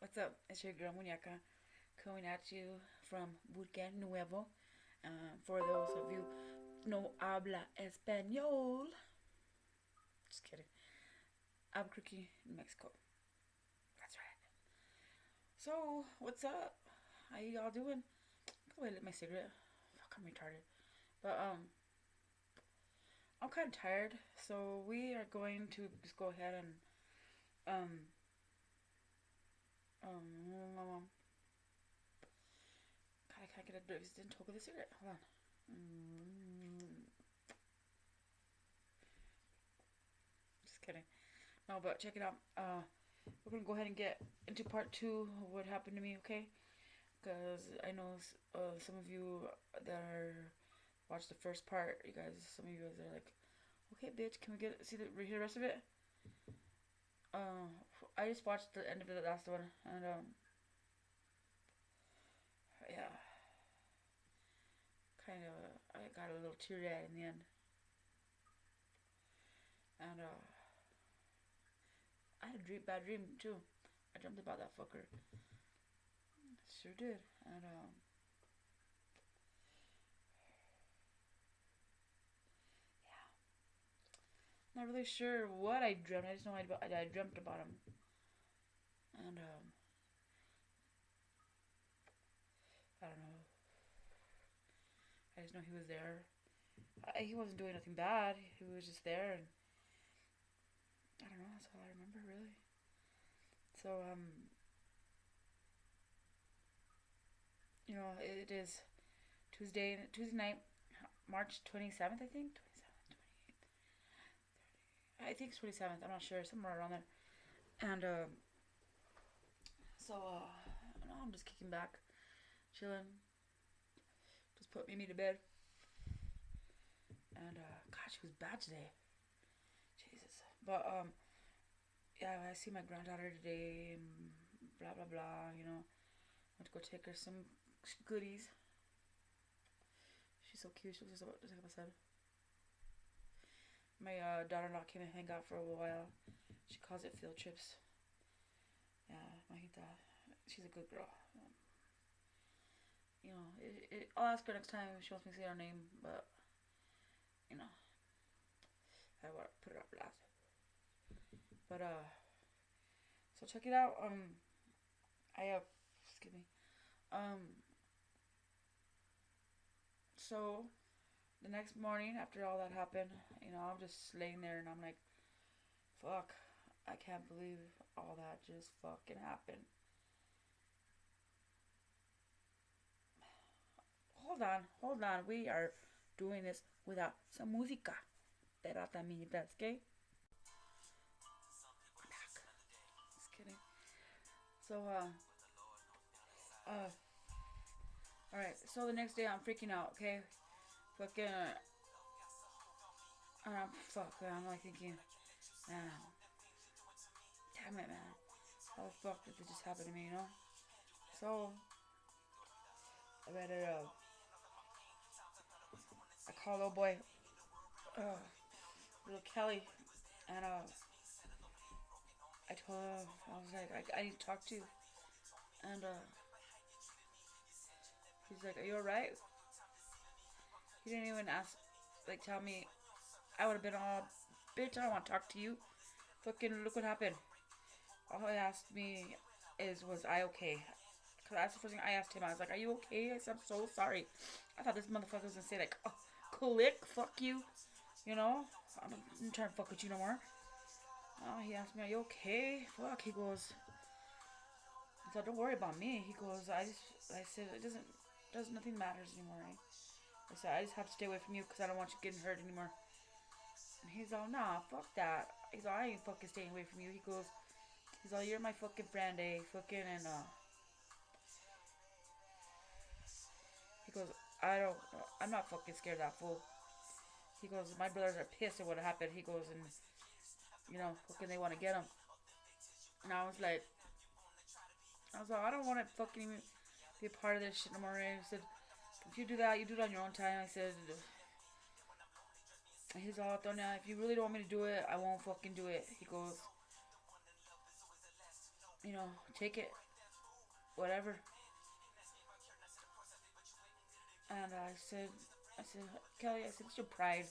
What's up? It's your girl Muñeca coming at you from Bootcamp Nuevo. For those of you no habla español, just kidding. Albuquerque, New Mexico. That's right. So, what's up? How you all doing? Go ahead, lit my cigarette. Fuck, I'm retarded. But I'm kind of tired, so we are going to just go ahead and um um. God, I can't get a didn't talk with a cigarette. Hold on. Just kidding. No, but check it out. We're gonna go ahead and get into part two of what happened to me, okay? Because I know some of you that are watched the first part. Some of you guys are like, okay, bitch, can we hear the rest of it? Uh, I just watched the end of the last one, and yeah, kind of, I got a little teary eyed in the end, and I had a bad dream too. I dreamt about that fucker. Sure did, and not really sure what I dreamt. I just know I dreamt about him, and I don't know. I just know he was there. He wasn't doing nothing bad. He was just there, and I don't know. That's all I remember really. So it is Tuesday night, March 27th, I think. 27th, 28th. I think it's 27th. I'm not sure. Somewhere around there. And so no, I'm just kicking back, chilling. Just put Mimi to bed. And God, she was bad today. Jesus. But yeah, I see my granddaughter today. And blah blah blah. Went to go take her some goodies. She's so cute. She looks just like I said. My daughter-in-law came and hang out for a while. She calls it field trips. Yeah, Mahita. She's a good girl. I'll ask her next time if she wants me to say her name, but you know, I want to put it up last. But so check it out. I have, excuse me. So the next morning after all that happened, I'm just laying there and I'm like, fuck, I can't believe all that just fucking happened. Hold on. We are doing this without some música. Espérate, amiguitas, okay? I'm back. Just kidding. So, uh, alright. So the next day I'm freaking out, okay? Fucking, fuck, man. I'm like thinking, man, damn it, man. How the fuck did this just happen to me? So, I better, I called old boy, uh, little Kelly, and, I told him, I was like, I need to talk to you. And, he's like, are you alright? He didn't even ask, like, tell me. I would have been all, bitch, I don't want to talk to you. Fucking look what happened. All he asked me was I okay? Because that's the first thing I asked him. I was like, are you okay? I said, I'm so sorry. I thought this motherfucker was going to say, like, oh, click, fuck you. I'm trying to fuck with you no more. He asked me, are you okay? Fuck, he goes, I said, don't worry about me. He goes, I said, nothing matters anymore, right? I said, I just have to stay away from you because I don't want you getting hurt anymore. And he's all, nah, fuck that. He's all, I ain't fucking staying away from you. He's all, you're my fucking friend, eh? Fucking, and, he goes, I'm not fucking scared of that fool. He goes, my brothers are pissed at what happened. He goes, and, fucking they want to get him. And I was like, I don't want to fucking even be a part of this shit no more. I said, if you do that, you do it on your own time. I said, he's all, Donya, if you really don't want me to do it, I won't fucking do it. He goes, take it. whatever. And I said, Kelly, I said, it's your pride.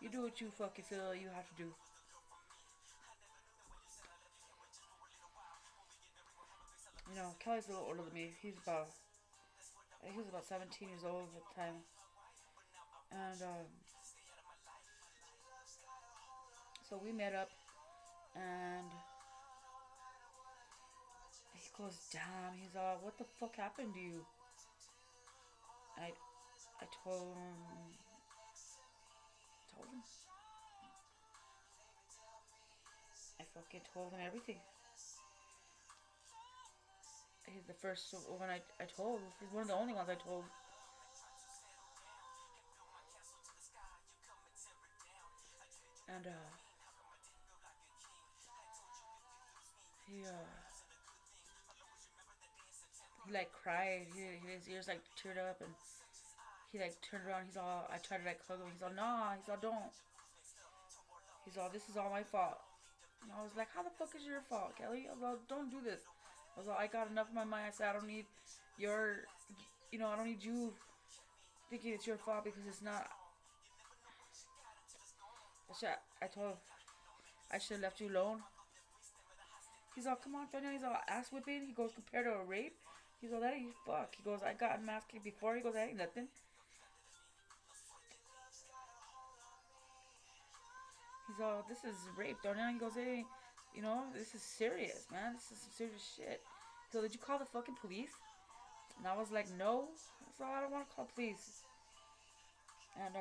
You do what you fucking feel you have to do. You know, Kelly's a little older than me. He was about 17 years old at the time. And so we met up, and he goes down. He's all, what the fuck happened to you? And I told him, I fucking told him everything. He's the first one I told. He's one of the only ones I told. And he like cried. His ears like teared up, and he like turned around. He's all, I tried to like hug him. He's all, nah. He's all, don't. He's all, this is all my fault. And I was like, how the fuck is your fault, Kelly? I was all, don't do this. I was all, I got enough in my mind. I said, I don't need your, I don't need you thinking it's your fault because it's not. I told him I should have left you alone. He's all, come on, Tonya. He's all, ass whipping. He goes, compared to a rape. He's all, that ain't fuck. He goes, I got mask kicked before. He goes, that ain't nothing. He's all, this is rape, Tonya. He goes, hey, this is serious, man. This is some serious shit. So did you call the fucking police? And I was like, no. So I don't want to call police. And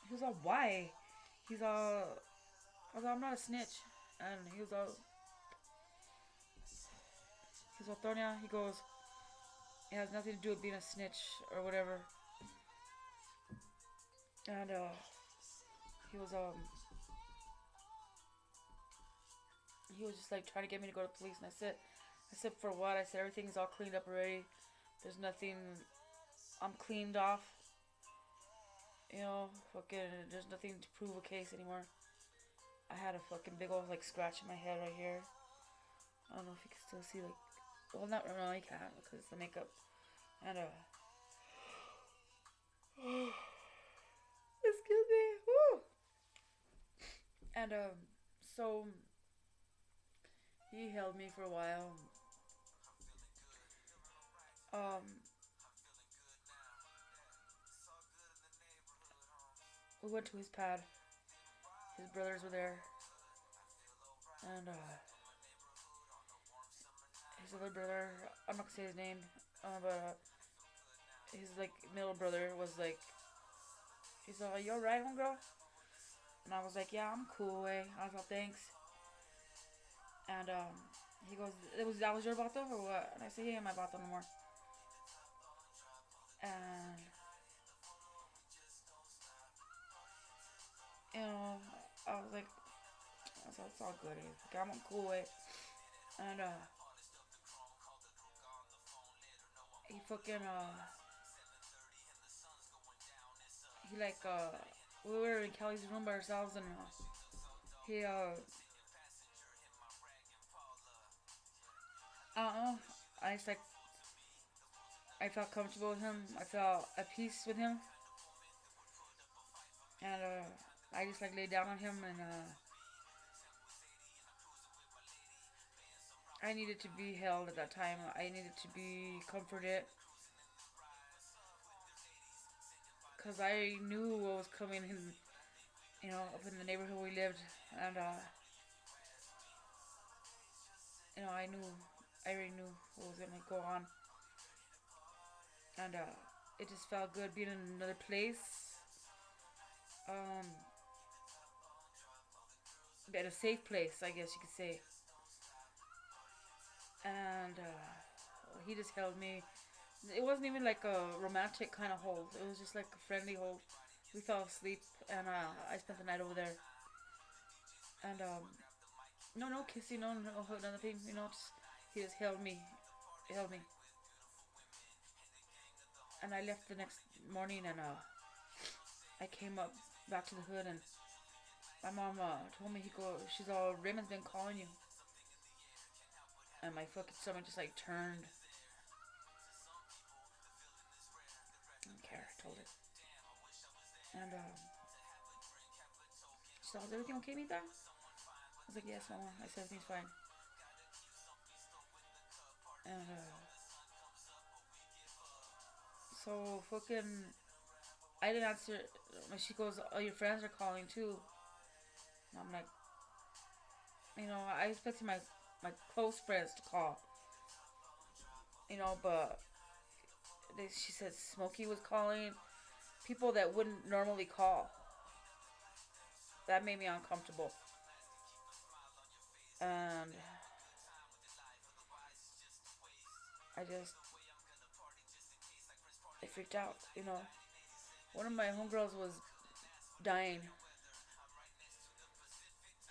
he was all, why? He's all, I was all, I'm not a snitch. And he was all, Tonya, he goes, it has nothing to do with being a snitch or whatever. And he was just like trying to get me to go to police, and I said for what? I said everything's all cleaned up already. There's nothing. I'm cleaned off. Fucking. There's nothing to prove a case anymore. I had a fucking big old like scratch in my head right here. I don't know if you can still see like. Well, not no, you can't because it's the makeup. And excuse me. Woo. And so he held me for a while. We went to his pad. His brothers were there, and his other brother. I'm not gonna say his name, but his like middle brother was like, he's like, you alright, homegirl? And I was like, yeah, I'm cool, way. I was like, thanks. And he goes, that was your vato or what? And I said, yeah, my vato no more. And I was like, it's all good. I'm on cool way. And he fucking he like we were in Kelly's room by ourselves, and he I don't know. I just like I felt comfortable with him. I felt at peace with him, and I just like laid down on him, and I needed to be held at that time. I needed to be comforted because I knew what was coming in, up in the neighborhood we lived, and I already knew what was gonna go on, and it just felt good being in another place, um, at a safe place, I guess you could say, and he just held me. It wasn't even like a romantic kind of hold. It was just like a friendly hold. We fell asleep, and I spent the night over there. And no kissing, no nothing. Just he just held me, and I left the next morning, and I came up back to the hood, and my mom told me she's all, Raymond's been calling you, and my fucking stomach just like turned. don't care. I told her. And she said, "Is everything okay, Mita?" I was like, "Yes, Mama." I said, "Everything's fine." And so fucking, I didn't answer. When she goes, "Oh, your friends are calling too." And I'm like, I expected my close friends to call, but she said Smokey was calling people that wouldn't normally call. That made me uncomfortable, and I just I freaked out. One of my homegirls was dying,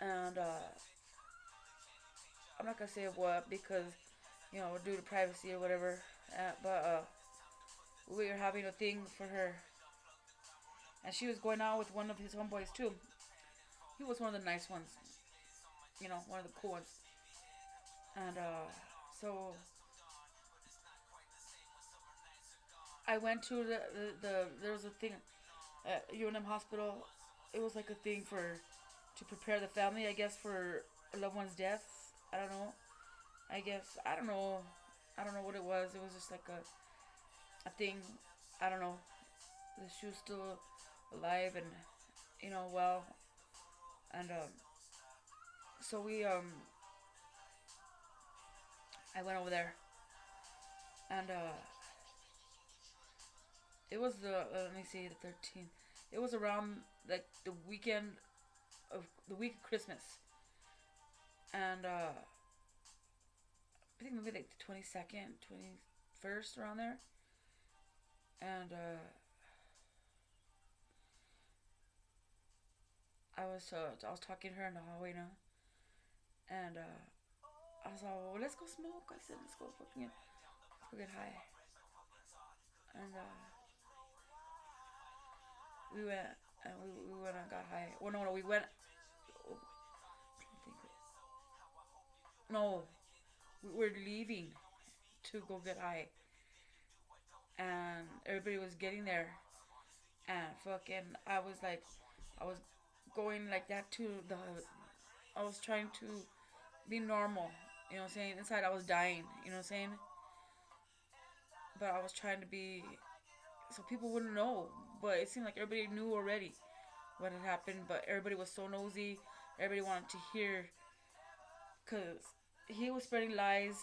and I'm not gonna say what because due to privacy or whatever. But we were having a thing for her, and she was going out with one of his homeboys too. He was one of the nice ones, one of the cool ones. And so I went to the there was a thing at UNM hospital. It was like a thing to prepare the family, I guess, for a loved one's death. I don't know. I guess I don't know. I don't know what it was. It was just like a thing. I don't know. She was still alive and well. And so I went over there, and it was let me see, the 13th. It was around like the week of Christmas, and I think maybe like the 22nd, 21st, around there. And I was talking to her in the hallway now, and I was like, well, let's go smoke. I said, let's go fucking let's go get high. And we went and we went and got high. Well, no, we went. Oh, no, we were leaving to go get high, and everybody was getting there, and fucking, I was going like that to the. I was trying to be normal. You know what I'm saying? Inside, I was dying. You know what I'm saying? But I was trying to be so people wouldn't know. But it seemed like everybody knew already what had happened. But everybody was so nosy. Everybody wanted to hear because he was spreading lies.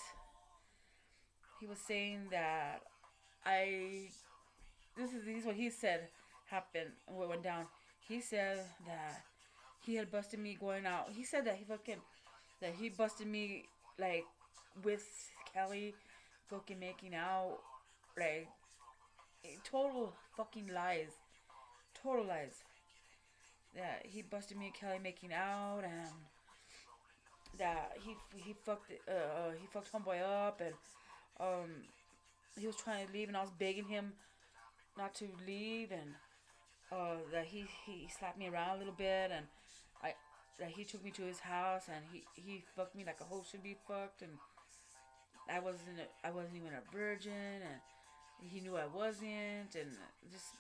He was saying that I. This is what he said happened. What went down. He said that he had busted me going out. He said that he busted me like with Kelly, fucking making out, like total fucking lies, total lies. That he busted me and Kelly making out, and that he fucked homeboy up, and um he was trying to leave, and I was begging him not to leave, and that he slapped me around a little bit, and I that he took me to his house, and he fucked me like a hoe should be fucked, and I wasn't even a virgin, and he knew I wasn't, and just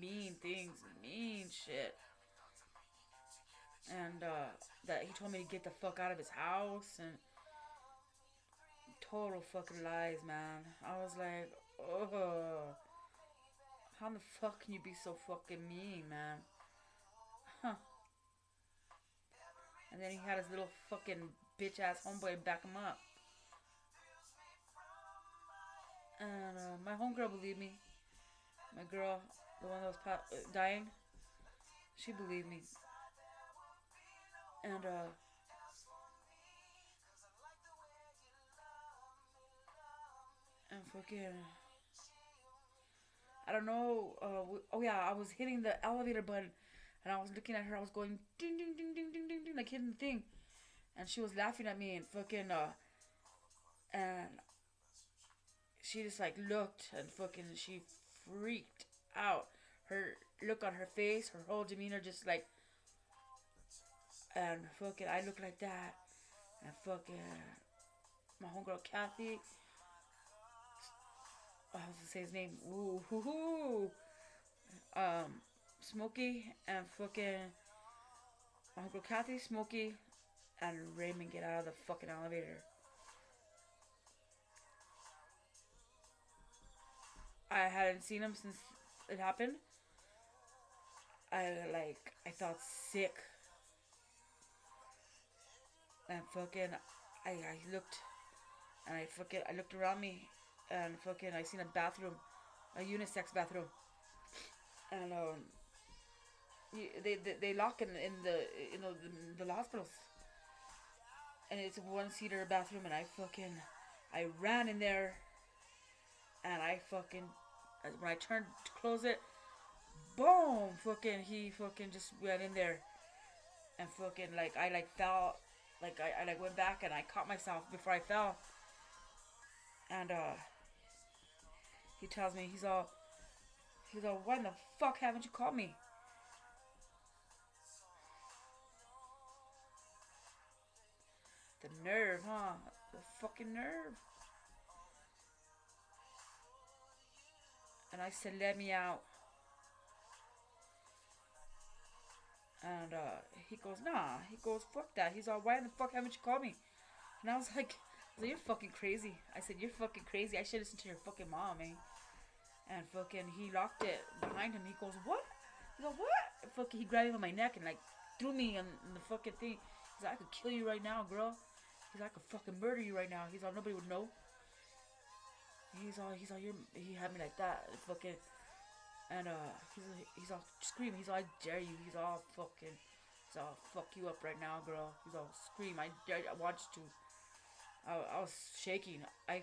mean things, mean shit. And that he told me to get the fuck out of his house, and total fucking lies, man. I was like, oh, how the fuck can you be so fucking mean, man? Huh. And then he had his little fucking bitch ass homeboy back him up. And my homegirl believed me. My girl, the one that was dying, she believed me. And fucking, I don't know. Oh yeah, I was hitting the elevator button, and I was looking at her. I was going ding ding ding ding ding ding ding, like hitting the thing, and she was laughing at me, and fucking and she just like looked, and fucking she freaked out. Her look on her face, her whole demeanor, just like, and fucking I looked like that, and fucking my homegirl Kathy I was gonna say his name. Ooh, hoo, hoo. Smokey and fucking Uncle Kathy, Smokey, and Raymond get out of the fucking elevator. I hadn't seen him since it happened. I felt sick and fucking I looked and I looked around me and fucking I seen a bathroom, a unisex bathroom, and they lock in the the hospitals, and it's a one seater bathroom, and I ran in there, and I fucking when I turned to close it, boom, fucking he fucking just went in there, and fucking like I like fell, like I like went back and I caught myself before I fell, and he tells me he's all why in the fuck haven't you called me? The nerve, huh? The fucking nerve. And I said, let me out. And he goes, nah. He goes, fuck that. He's all, why the fuck haven't you called me? And I was like, you're fucking crazy. I said, you're fucking crazy. I should listen to your fucking mom, man. And fucking, he locked it behind him. He goes, what? He goes, what? Fucking, he grabbed me by my neck and like threw me in the fucking thing. He's like, I could kill you right now, girl. He's like, I could fucking murder you right now. He's all, nobody would know. He had me like that. Fucking, and he's all scream. He's all, I dare you. He's all fuck you up right now, girl. He's all scream. I dare. I want you to. I was shaking. I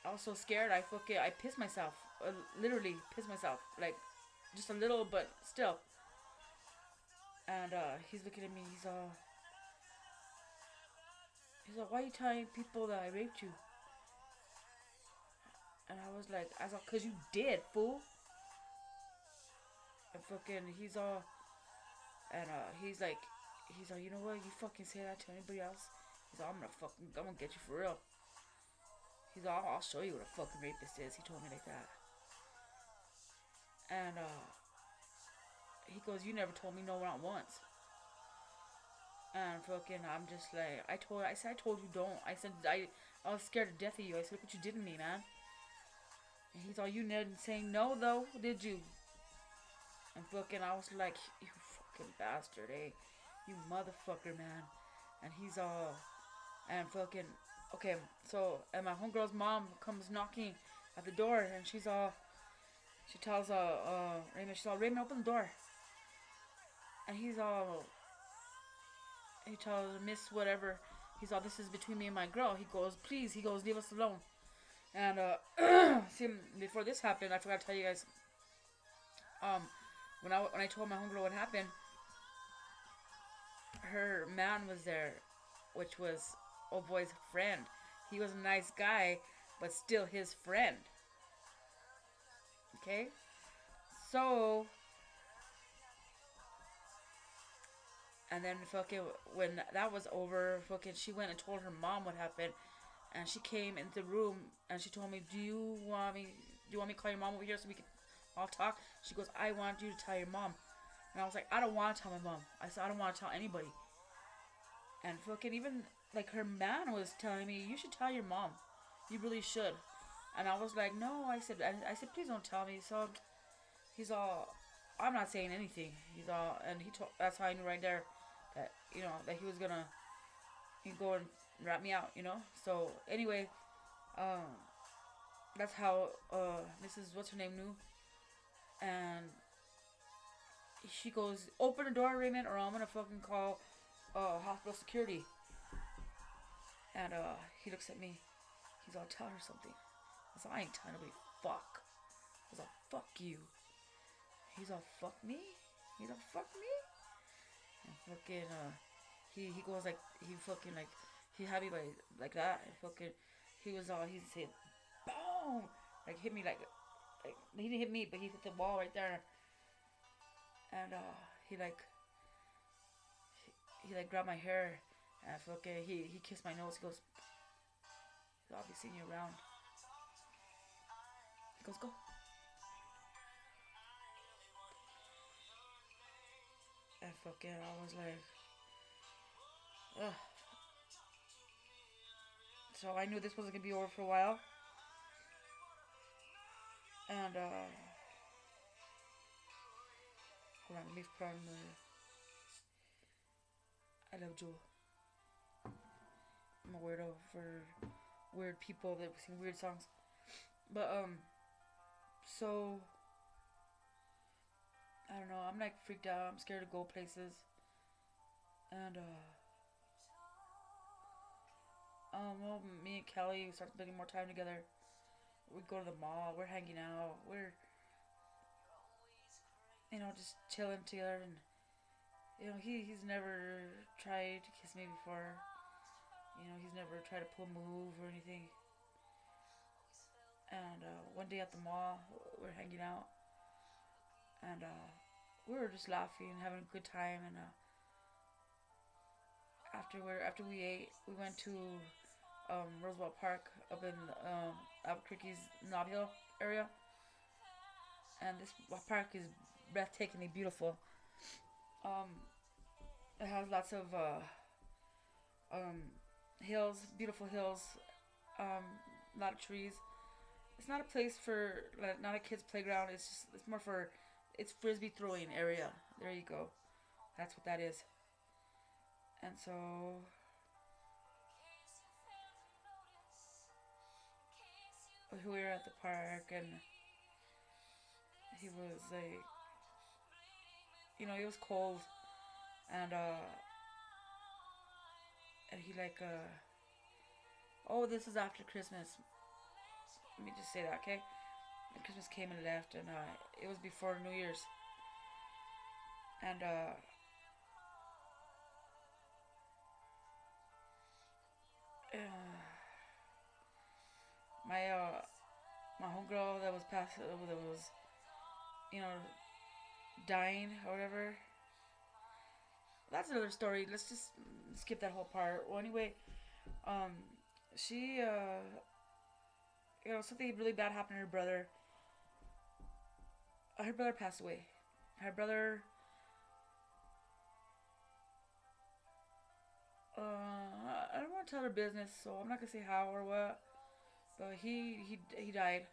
I was so scared. I pissed myself. Literally pissed myself. Like, just a little, but still. And he's looking at me. He's like, why are you telling people that I raped you? And I was like, cause you did, fool. And fucking, he's like, you know what? You fucking say that to anybody else. He's like, I'm gonna get you for real. He's like, I'll show you what a fucking rapist is. He told me like that. And he goes, you never told me no, not once. And fucking, I'm just like, I told you don't. I was scared to death of you. I said, look what you did to me, man. And he's all, you didn't say no though, did you? And fucking, I was like, you fucking bastard, eh? You motherfucker, man. And he's all, and fucking, okay, so, and my homegirl's mom comes knocking at the door, and she tells, Raymond, she's all, Raymond, open the door. And he tells Miss whatever, he's all, this is between me and my girl. He goes, please, leave us alone. And, see, before this happened, I forgot to tell you guys, when I told my homegirl what happened, her man was there, which was old boy's friend. He was a nice guy, but still his friend. Okay? So, and then fucking, when that was over, fucking, she went and told her mom what happened. And she came into the room and she told me, do you want me to call your mom over here so we can all talk? She goes, I want you to tell your mom. And I was like, I don't want to tell my mom. I said, I don't want to tell anybody. And fucking even, like, her man was telling me, you should tell your mom. You really should. And I was like, no. I said, please don't tell me. So he's all, I'm not saying anything. He's all, and that's how I knew right there that, that he was gonna, he'd go and rat me out, So anyway, that's how Mrs. What's her name knew. And she goes, open the door, Raymond, or I'm gonna fucking call hospital security. And he looks at me. He's all, tell her something. I said, I ain't telling nobody fuck. I was all, fuck you. He's all, fuck me? He's all, fuck me? And fucking he goes like, he fucking like, he had me by like that, and fucking, he said, boom, like hit me like he didn't hit me, but he hit the wall right there, and he grabbed my hair, and fucking, he kissed my nose. He goes, I'll be seeing you around. He goes, go. And fucking, I was like, ugh. So I knew this wasn't gonna be over for a while. And, hold on, let me put on the I Love Jewel. I'm a weirdo for weird people that sing weird songs. But, so, I don't know, I'm like freaked out. I'm scared to go places. And, well, me and Kelly start spending more time together. We go to the mall. We're hanging out. We're, just chilling together. And he's never tried to kiss me before. He's never tried to pull a move or anything. And one day at the mall, we're hanging out, and we were just laughing, having a good time. And after we ate, we went to Roosevelt Park up in Albuquerque's Nob Hill area, and this park is breathtakingly beautiful. It has lots of hills, beautiful hills, a lot of trees. It's not a place for, like, not a kid's playground. It's more for, it's frisbee throwing area. There you go. That's what that is. And so we were at the park, and he was like, it was cold, and he like, oh, this is after Christmas. Let me just say that, okay? And Christmas came and left, and it was before New Year's. And my homegirl that was you know dying or whatever. That's another story. Let's just skip that whole part. Well, anyway, she something really bad happened to her brother. Her brother passed away. Her brother, I don't want to tell her business, so I'm not gonna say how or what. But he died,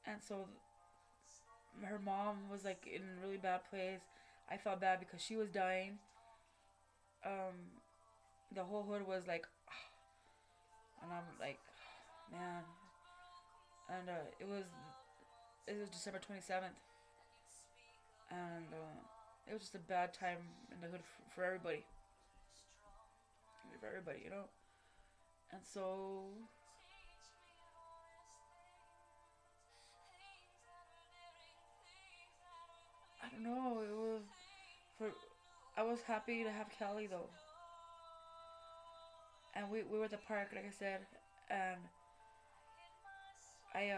and so her mom was like in a really bad place. I felt bad because she was dying. The whole hood was like, and I'm like, man. And it was December 27th, and it was just a bad time in the hood for everybody. For everybody. And so I don't know. It was for. I was happy to have Kelly though, and we were at the park, like I said, and I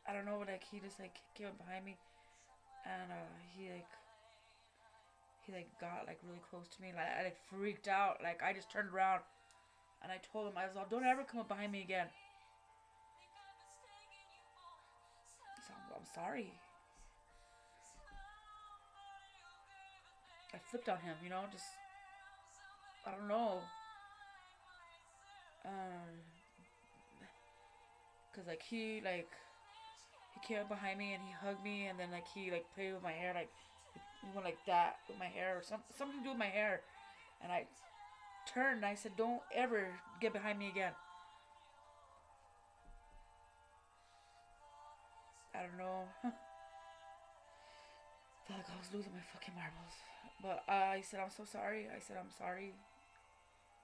I don't know, like he just like came up behind me, and he got like really close to me, like I like freaked out, like I just turned around, and I told him, I was like, don't ever come up behind me again. So I'm sorry. I flipped on him, just I don't know. Um, Cause like he came up behind me and he hugged me, and then like he like played with my hair, like he went like that with my hair or something to do with my hair, and I turned and I said, don't ever get behind me again. I don't know. Felt like I was losing my fucking marbles. But I said, I'm so sorry. I said, I'm sorry,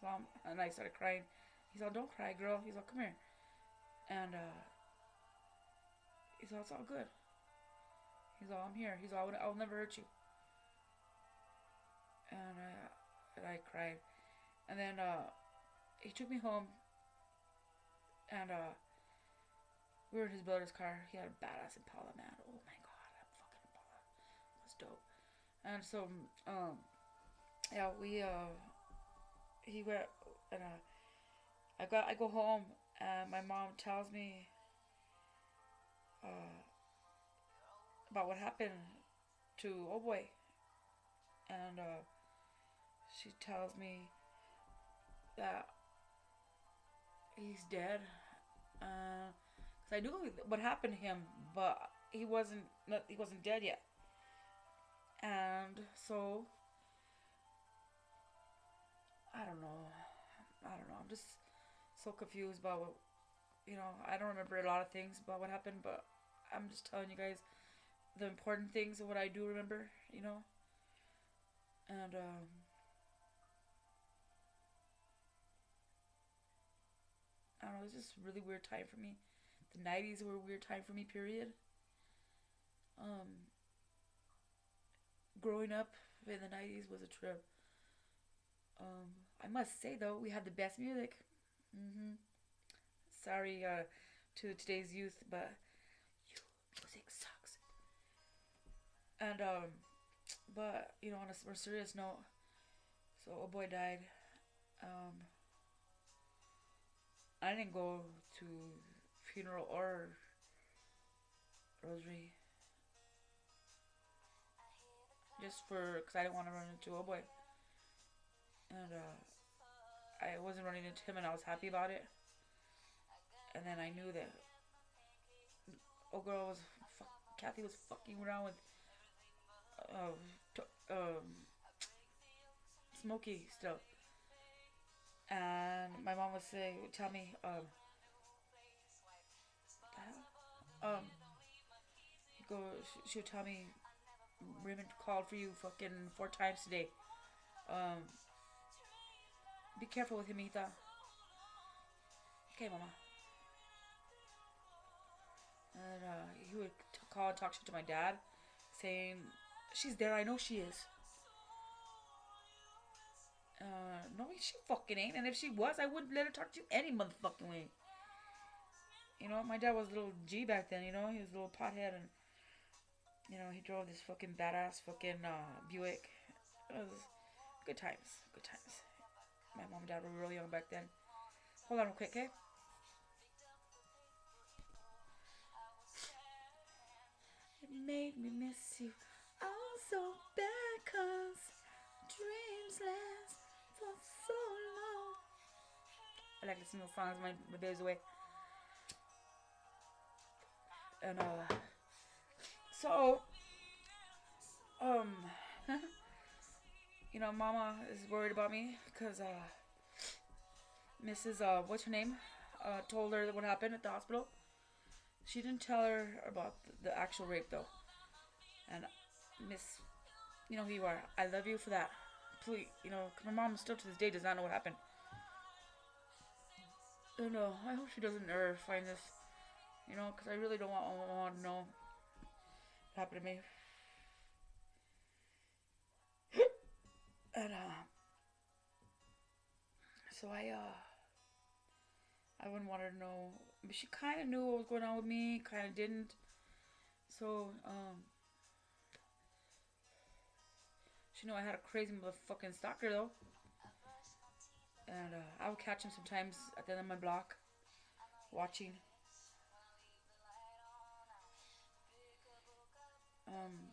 Mom. And I started crying. He's all, don't cry, girl. He's all, come here. And he's all, it's all good. He's all, I'm here. He's all, I'll never hurt you. And I cried. And then he took me home. And we were in his brother's car. He had a badass Impala, man. Oh my god, that fucking Impala was dope. And so, yeah, we he went and I go home and my mom tells me uh, about what happened to oh boy, and she tells me that he's dead. Cause I knew what happened to him, but he wasn't dead yet, and so I don't know. I don't know. I'm just so confused about what I don't remember a lot of things about what happened, but I'm just telling you guys the important things of what I do remember, and I don't know. It's just a really weird time for me. The '90s were a weird time for me. Period. Um, Growing up in the '90s was a trip. I must say though, we had the best music. Hmm Sorry to today's youth, but music sucks. And but on a more serious note, so a boy died. Um, I didn't go to funeral or rosary just for because I didn't want to run into a boy, and I wasn't running into him, and I was happy about it. And then I knew that girl was Kathy was fucking around with uh, Smokey still, and my mom would tell me, he go, she would tell me, Raymond called for you fucking 4 times today. Um, be careful with him, Etha. Okay, mama. And he would call and talk shit to my dad, saying, "She's there. I know she is." No, she fucking ain't. And if she was, I wouldn't let her talk to you any motherfucking way. My dad was a little G back then. He was a little pothead, and he drove this fucking badass fucking Buick. It was good times. Good times. My mom and dad were real young back then. Hold on real quick, okay? It made me miss you all so bad, 'cause dreams last for so long. I like listening to songs when my baby's away. And so um mama is worried about me because Mrs. What's her name? Told her what happened at the hospital. She didn't tell her about the actual rape though. And Miss, who you are. I love you for that. Please, because my mom still to this day does not know what happened. And I hope she doesn't ever find this. Because I really don't want to know what happened to me. And so I wouldn't want her to know. But she kind of knew what was going on with me, kind of didn't. So she knew I had a crazy motherfucking stalker though. And I would catch him sometimes at the end of my block, watching.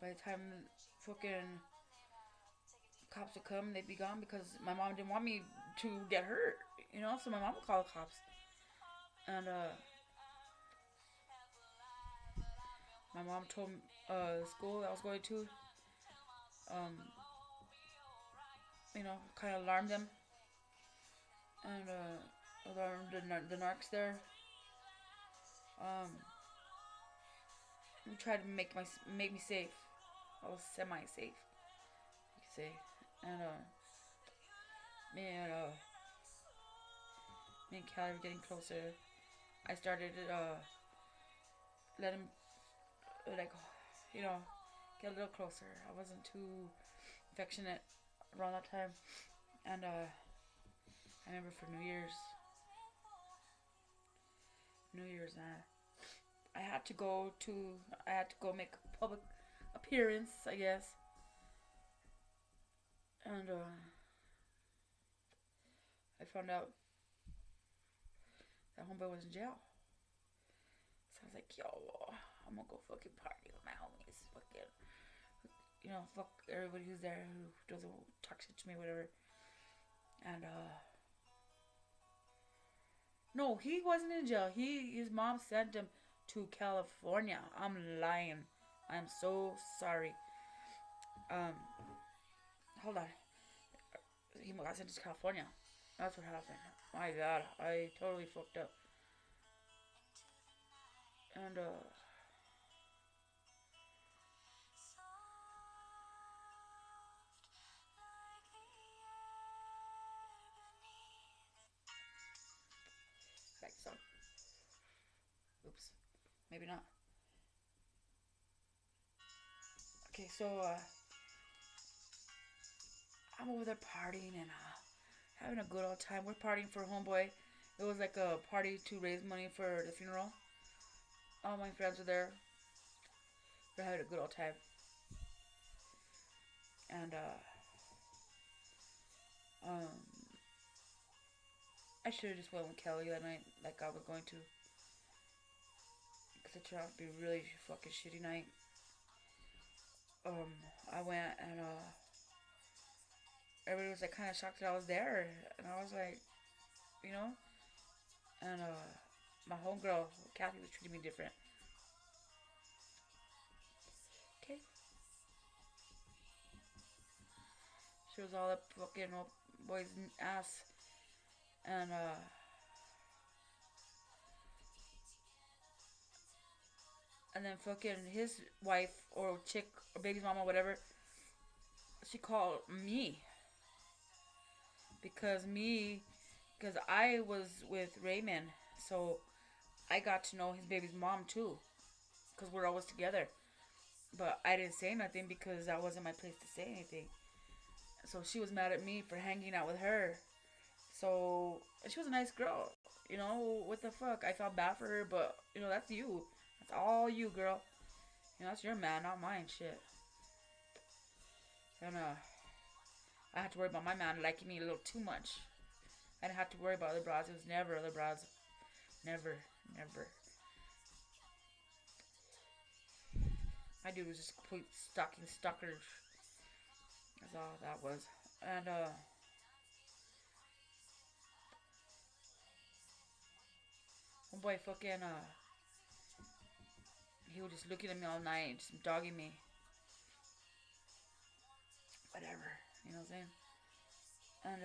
By the time fucking cops would come, they'd be gone because my mom didn't want me to get hurt, so my mom would call the cops. And my mom told the school I was going to, um, kind of alarmed them. And alarmed the narcs there. We tried to make me safe. I was semi-safe, you could say. And me and Callie were getting closer. I started let him like get a little closer. I wasn't too affectionate around that time. And I remember for New Year's, I had to go make a public appearance, I guess. And found out that homeboy was in jail. So I was like, yo, I'm gonna go fucking party with my homies. Fucking, fuck everybody who's there who doesn't talk shit to me, whatever. And, no, he wasn't in jail. His mom sent him to California. I'm lying. I'm so sorry. Um, hold on. He got sent to California. That's what happened. My God, I totally fucked up. And like so. Oops, maybe not. Okay, so I'm over there partying and having a good old time. We're partying for homeboy. It was like a party to raise money for the funeral. All my friends were there. We're having a good old time. And um, I should have just went with Kelly that night, like I was going to, because it turned out to be a really fucking shitty night. I went and everybody was like kind of shocked that I was there, and I was like, you know, and my homegirl Kathy was treating me different. Okay, she was all up fucking old boy's ass, and then fucking his wife or chick or baby's mama, whatever, she called me because I was with Raymond, so I got to know his baby's mom too, because we're always together. But I didn't say nothing because that wasn't my place to say anything. So she was mad at me for hanging out with her. So she was a nice girl. What the fuck? I felt bad for her, but that's you. That's all you, girl. That's your man, not mine. Shit. And I had to worry about my man liking me a little too much. I didn't have to worry about other bras. It was never other bras. Never, never. My dude was just complete stalking stalker. That's all that was. And homeboy fucking he was just looking at me all night, just dogging me. Whatever, you know what I'm saying? And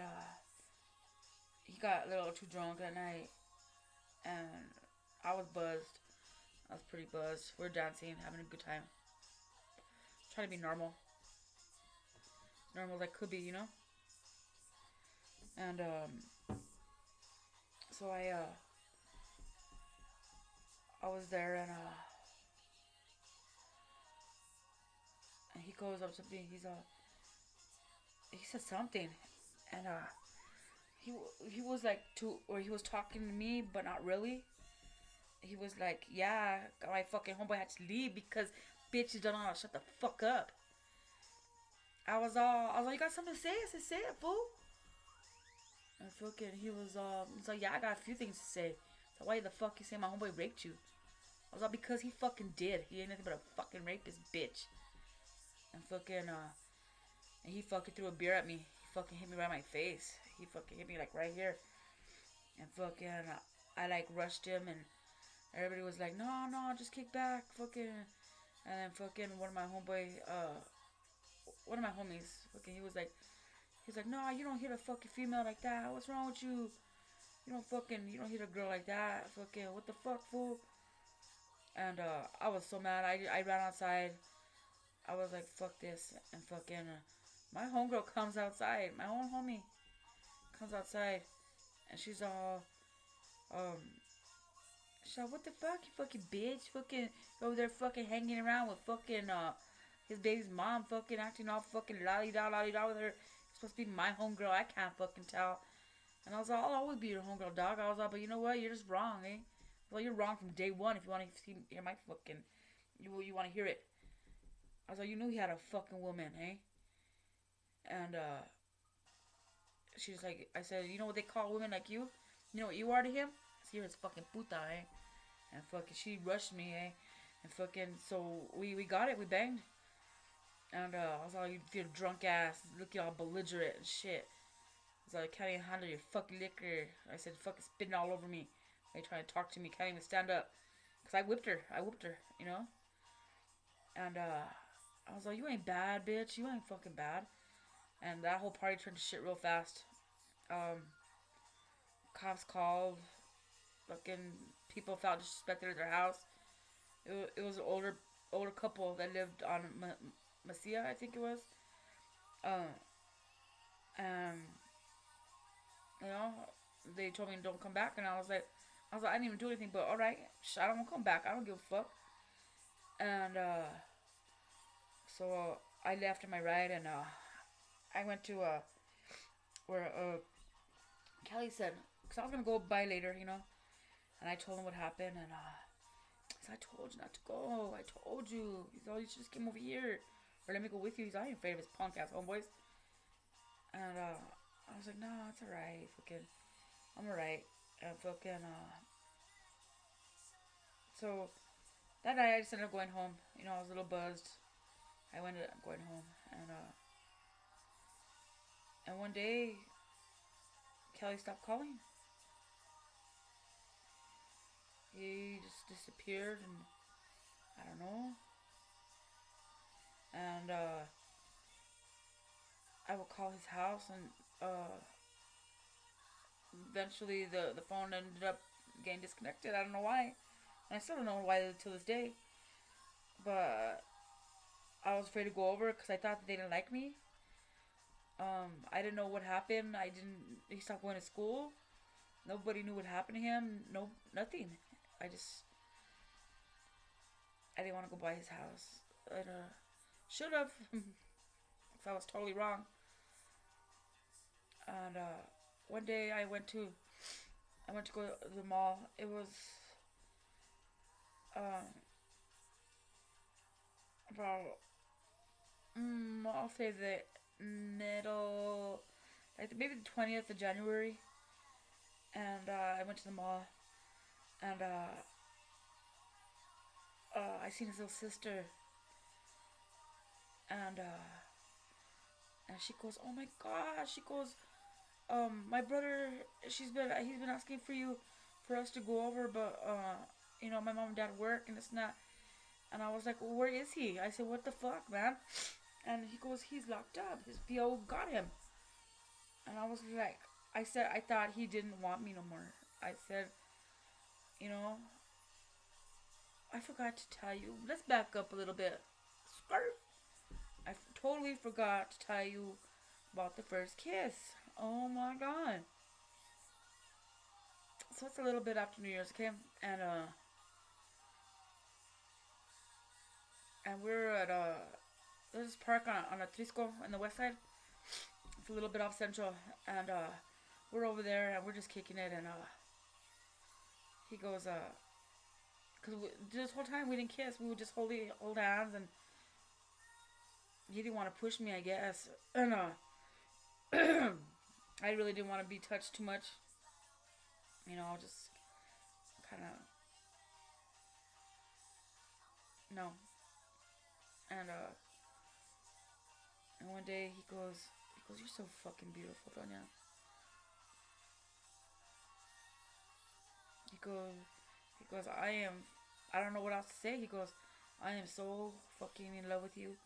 he got a little too drunk that night, and I was buzzed. I was pretty buzzed. We're dancing, having a good time, trying to be normal as I could be. And so I was there, and he goes up to me. He said something, and he he was like or he was talking to me, but not really. He was like, yeah, my fucking homeboy had to leave because bitches don't know how to shut the fuck up. I was like, you got something to say? I said, say it, fool. And fucking, he's like, yeah, I got a few things to say. So why the fuck you say my homeboy raped you? I was like, because he fucking did. He ain't nothing but a fucking rapist bitch. And fucking, and he fucking threw a beer at me. He fucking hit me right in my face. He fucking hit me like right here. And fucking, I like rushed him, and everybody was like, no, just kick back, fucking. And then fucking one of my homies, fucking, he's like, no, you don't hit a fucking female like that. What's wrong with you? You don't hit a girl like that. Fucking, what the fuck, fool? And I was so mad. I ran outside. I was like, fuck this. And fucking, my homegirl comes outside. My own homie comes outside. And she's all, she's like, what the fuck, you fucking bitch? Fucking, over there fucking hanging around with fucking, his baby's mom fucking acting all fucking la-di-da with her. It's supposed to be my homegirl. I can't fucking tell. And I was like, I'll always be your homegirl, dog. I was like, but you know what? You're just wrong, eh? Well, you're wrong from day one. If you want to hear my fucking, you want to hear it. I was like, you knew he had a fucking woman, eh? And she's like, I said, you know what they call women like you? You know what you are to him? I said, you're his fucking puta, eh? And fucking, she rushed me, eh? And fucking, so we got it, we banged. And I was like, you feel drunk ass, looking all belligerent and shit. I was like, can't even handle your fucking liquor. I said, fucking spitting all over me. They trying to talk to me, can't even stand up. Because I whipped her, you know? And I was like, you ain't bad, bitch. You ain't fucking bad. And that whole party turned to shit real fast. Um, Cops called. Fucking people felt disrespected at their house. It was an older couple that lived on Masia, I think it was. Um, and you know, they told me don't come back, and I was like, I didn't even do anything, but all right, I don't want to come back. I don't give a fuck. And so I left in my ride, and I went to where Kelly said, because I was gonna go by later, you know, and I told him what happened, and he said, I told you not to go. I told you. He's all, you should just come over here, or let me go with you. He's I ain't afraid of his punk ass homeboys. And I was like, no, it's alright, fucking, I'm alright. And fucking so that night I just ended up going home. You know, I was a little buzzed. I ended up going home, and one day Kelly stopped calling. He just disappeared, and I don't know. And I would call his house, and eventually the phone ended up getting disconnected. I don't know why, and I still don't know why to this day. But I was afraid to go over because I thought that they didn't like me. I didn't know what happened. I didn't. He stopped going to school. Nobody knew what happened to him. No, nothing. I just, I didn't want to go by his house. I should have, because I was totally wrong. And one day I went to go to the mall. It was um, about, I'll say the middle, like maybe the 20th of January. And I went to the mall, and I seen his little sister, and she goes, "Oh my God!" She goes, "My brother, he's been asking for us to go over, but you know, my mom and dad work and it's not." And I was like, well, "Where is he?" I said, "What the fuck, man?" And he goes, "He's locked up. His PO got him." And I was like, I said, I thought he didn't want me no more. I said, you know, I forgot to tell you. Let's back up a little bit. Skirt. Totally forgot to tell you about the first kiss. Oh my God. So it's a little bit after New Year's, okay? And we're at there's this park on a Trisco in the west side. It's a little bit off Central, and we're over there and we're just kicking it, and he goes, cause this whole time we didn't kiss, we would just hold hands, and he didn't want to push me, I guess, and I really didn't want to be touched too much, you know, just kind of no, and and one day he goes, "You're so fucking beautiful, Donya." He goes, I don't know what else to say. He goes, "I am so fucking in love with you."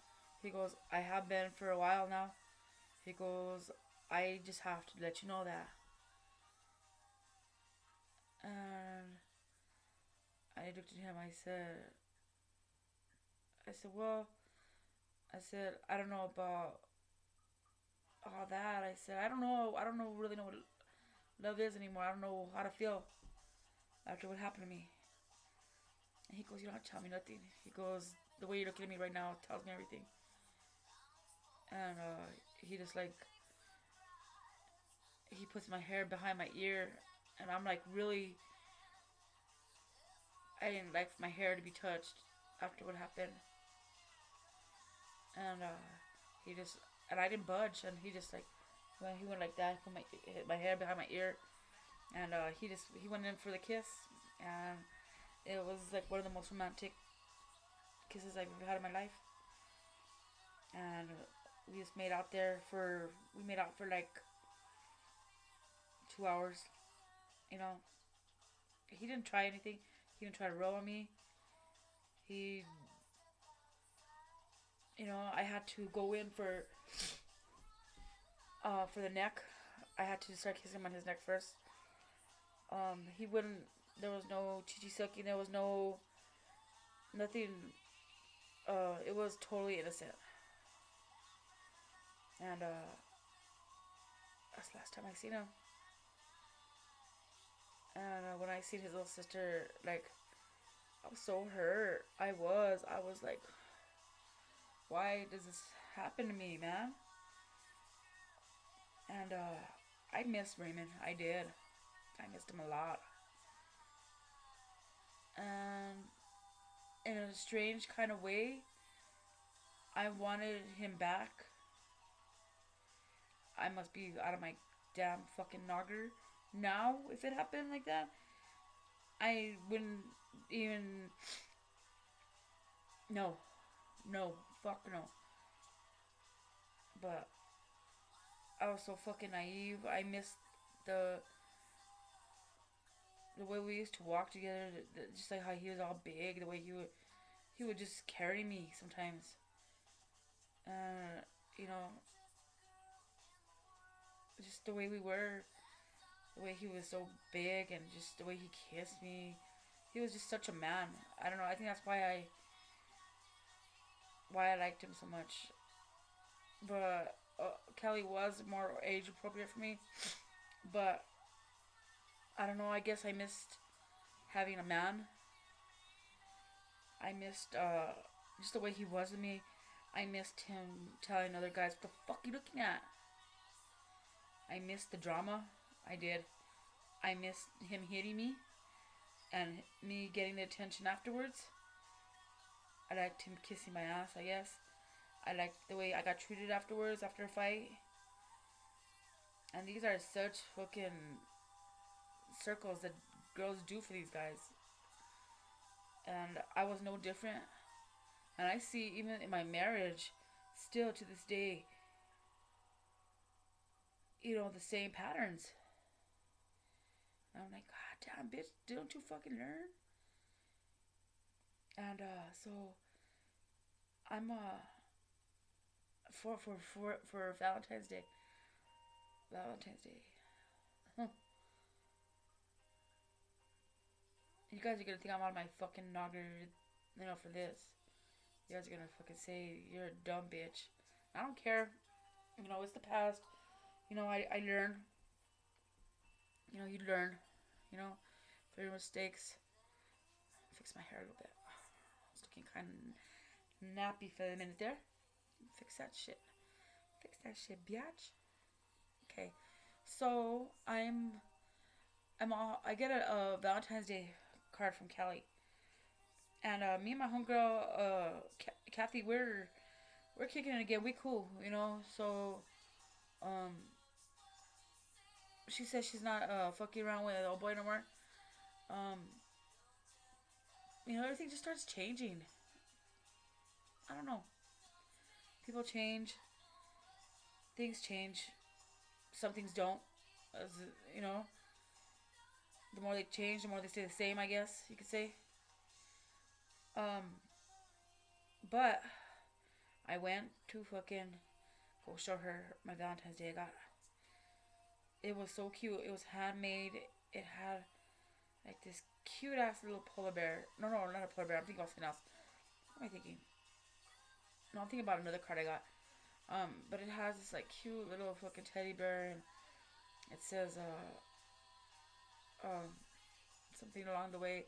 He goes, "I have been for a while now." He goes, "I just have to let you know that." And I looked at him. Well, I said, "I don't know about all that." I said, "I don't know. I don't know really know what love is anymore. I don't know how to feel after what happened to me." And he goes, "You don't have to tell me nothing." He goes, "The way you're looking at me right now tells me everything." And he just like, he puts my hair behind my ear, and I'm like, really, I didn't like my hair to be touched after what happened. And he just, and I didn't budge, and he just like When he went like that, hit my head behind my ear, and he went in for the kiss, and it was like one of the most romantic kisses I've ever had in my life. And we just made out for like 2 hours. You know, he didn't try anything. He didn't try to roll on me. He, I had to go in for the neck. I had to start kissing him on his neck first. He wouldn't. There was no chichi sucking. There was nothing. It was totally innocent. And that's the last time I seen him. And when I seen his little sister, like, I was so hurt. I was like, why does this happen to me, man? And I missed Raymond. I did. I missed him a lot. And in a strange kind of way, I wanted him back. I must be out of my damn fucking nogger now if it happened like that. I wouldn't even. No. No. Fuck no. But I was so fucking naive. I missed the way we used to walk together. Just like how he was all big. The way he would just carry me sometimes. You know, just the way we were, the way he was so big, and just the way he kissed me. He was just such a man. I don't know. I think that's why I liked him so much. But Kelly was more age appropriate for me. But I don't know. I guess I missed having a man. I missed just the way he was with me. I missed him telling other guys, "What the fuck are you looking at?" I missed the drama. I did. I missed him hitting me and me getting the attention afterwards. I liked him kissing my ass, I guess. I liked the way I got treated afterwards after a fight. And these are such fucking circles that girls do for these guys. And I was no different. And I see even in my marriage, still to this day, the same patterns. And I'm like, God damn, bitch, don't you fucking learn? And so I'm for Valentine's Day. Huh. You guys are gonna think I'm on my fucking nogger, for this. You guys are gonna fucking say you're a dumb bitch. I don't care. It's the past. I learn. You learn. For your mistakes. Fix my hair a little bit. I was looking kind of nappy for a minute there. Fix that shit. Fix that shit, biatch. Okay. So I get a Valentine's Day card from Kelly. And me and my homegirl, Kathy, we're kicking it again. We cool, So, she says she's not fucking around with an old boy no more. Everything just starts changing. I don't know. People change. Things change. Some things don't. As the more they change, the more they stay the same. I guess you could say. But I went to fucking go show her my Valentine's Day I got. It was so cute. It was handmade. It had like this cute ass little polar bear. No, not a polar bear. I'm thinking about something else. What am I thinking? No, I'm thinking about another card I got. But it has this like cute little fucking teddy bear, and it says something along the way.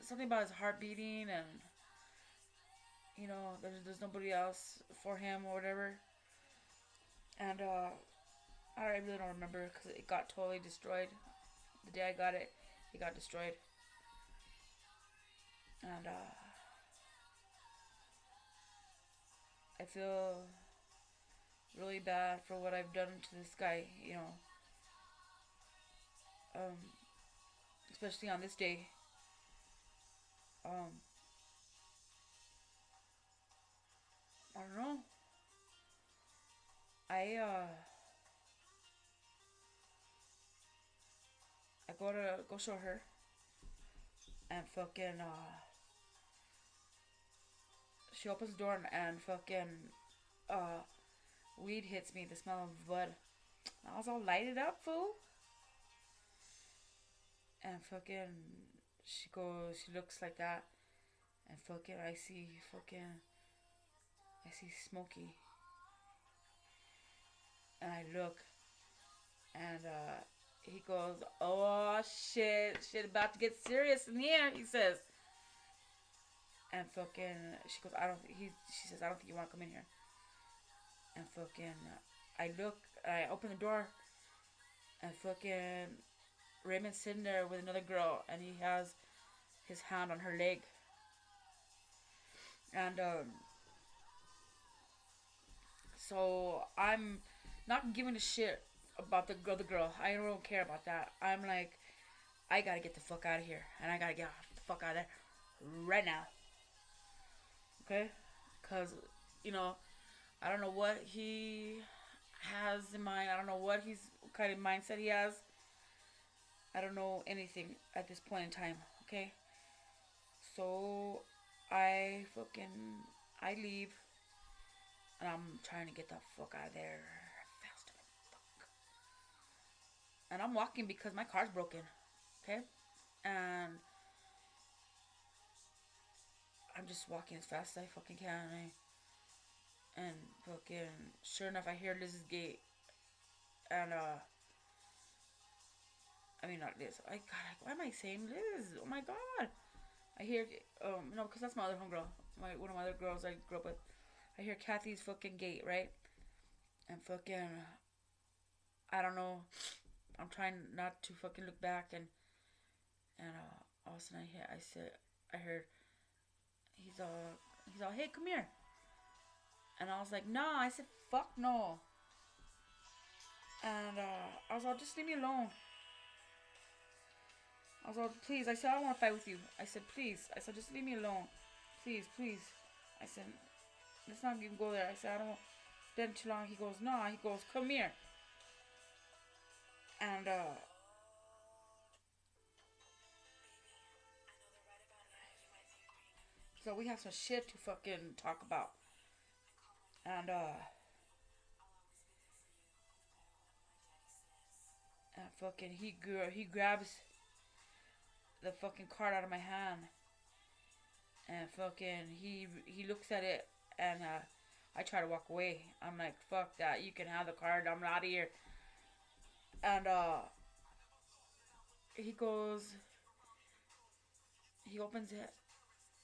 Something about his heart beating, and there's nobody else for him or whatever. And I really don't remember because it got totally destroyed. The day I got it, it got destroyed. And I feel really bad for what I've done to this guy, you know. Um, Especially on this day. Um, I don't know. I uh I go show her and fucking she opens the door and fucking uh weed hits me, the smell of bud. I was all lighted up, fool. And fucking she looks like that and fucking I see Smokey and I look and he goes, "Oh shit about to get serious in here," he says. And fucking she goes, "I don't." She says, "I don't think you want to come in here." And fucking I look, I open the door, and fucking Raymond's sitting there with another girl, and he has his hand on her leg, and so I'm not giving a shit about the other girl. I don't care about that. I'm like, I gotta get the fuck out of here, and I gotta get the fuck out of there right now. Okay, because you know I don't know what he has in mind. I don't know what kind of mindset he has. I don't know anything at this point in time. Okay, so I leave and I'm trying to get the fuck out of there fast as fuck. And I'm walking because my car's broken. Okay, and I'm just walking as fast as I fucking can. And fucking sure enough, I hear Liz's gate, and I mean not Liz. God, why am I saying Liz? Oh my god. I hear no, because that's my other homegirl, one of my other girls I grew up with. I hear Kathy's fucking gate, right? And fucking I don't know. I'm trying not to fucking look back, and all of a sudden I heard he's all hey, come here. And I was like, nah. I said, fuck no. And I was all, just leave me alone. I was all, please. I said, I don't want to fight with you. I said, please. I said, just leave me alone. Please, please. I said, let's not even go there. I said, I don't spend too long. He goes, nah. He goes, come here. And so we have some shit to fucking talk about. And fucking he grabs the fucking card out of my hand, and fucking he looks at it, and I try to walk away. I'm like, fuck that, you can have the card, I'm out of here. And he goes, he opens it,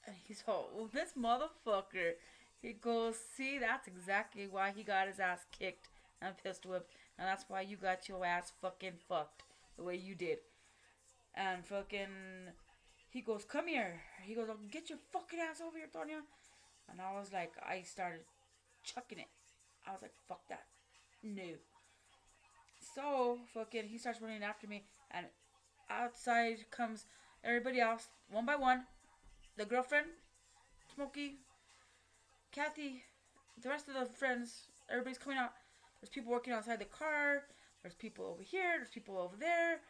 and he's all, well, this motherfucker. He goes, see, that's exactly why he got his ass kicked and pistol whipped, and that's why you got your ass fucking fucked the way you did. And fucking he goes, come here. He goes, oh, get your fucking ass over here, Tonya. And I was like, I started chucking it. I was like, fuck that. No. So, fucking, he starts running after me. And outside comes everybody else, one by one. The girlfriend, Smokey, Kathy, the rest of the friends. Everybody's coming out. There's people working outside the car. There's people over here. There's people over there.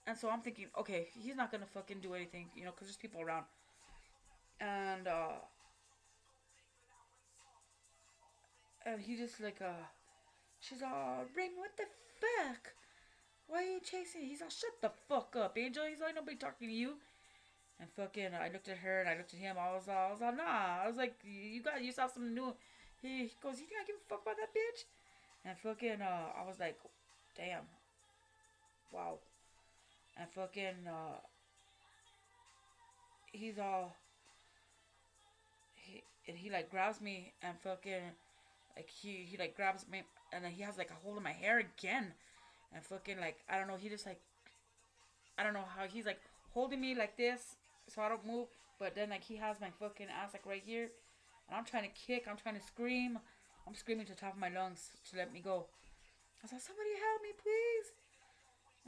And so I'm thinking, okay, he's not gonna fucking do anything, you know, because there's people around. And he just like, she's all, Raymond, what the fuck? Why are you chasing? He's all, shut the fuck up, Angel. He's like, nobody talking to you. And fucking, I looked at her and I looked at him. I was all, nah. I was like, you saw something new. He goes, you think I give a fuck about that bitch? And fucking, I was like, damn, wow. And fucking, he's all, he like grabs me and fucking, like he like grabs me and then he has like a hold of my hair again. And fucking like, I don't know, he just like, I don't know how he's like holding me like this so I don't move. But then like he has my fucking ass like right here. And I'm trying to kick, I'm trying to scream. I'm screaming to the top of my lungs to let me go. I was like, somebody help me, please.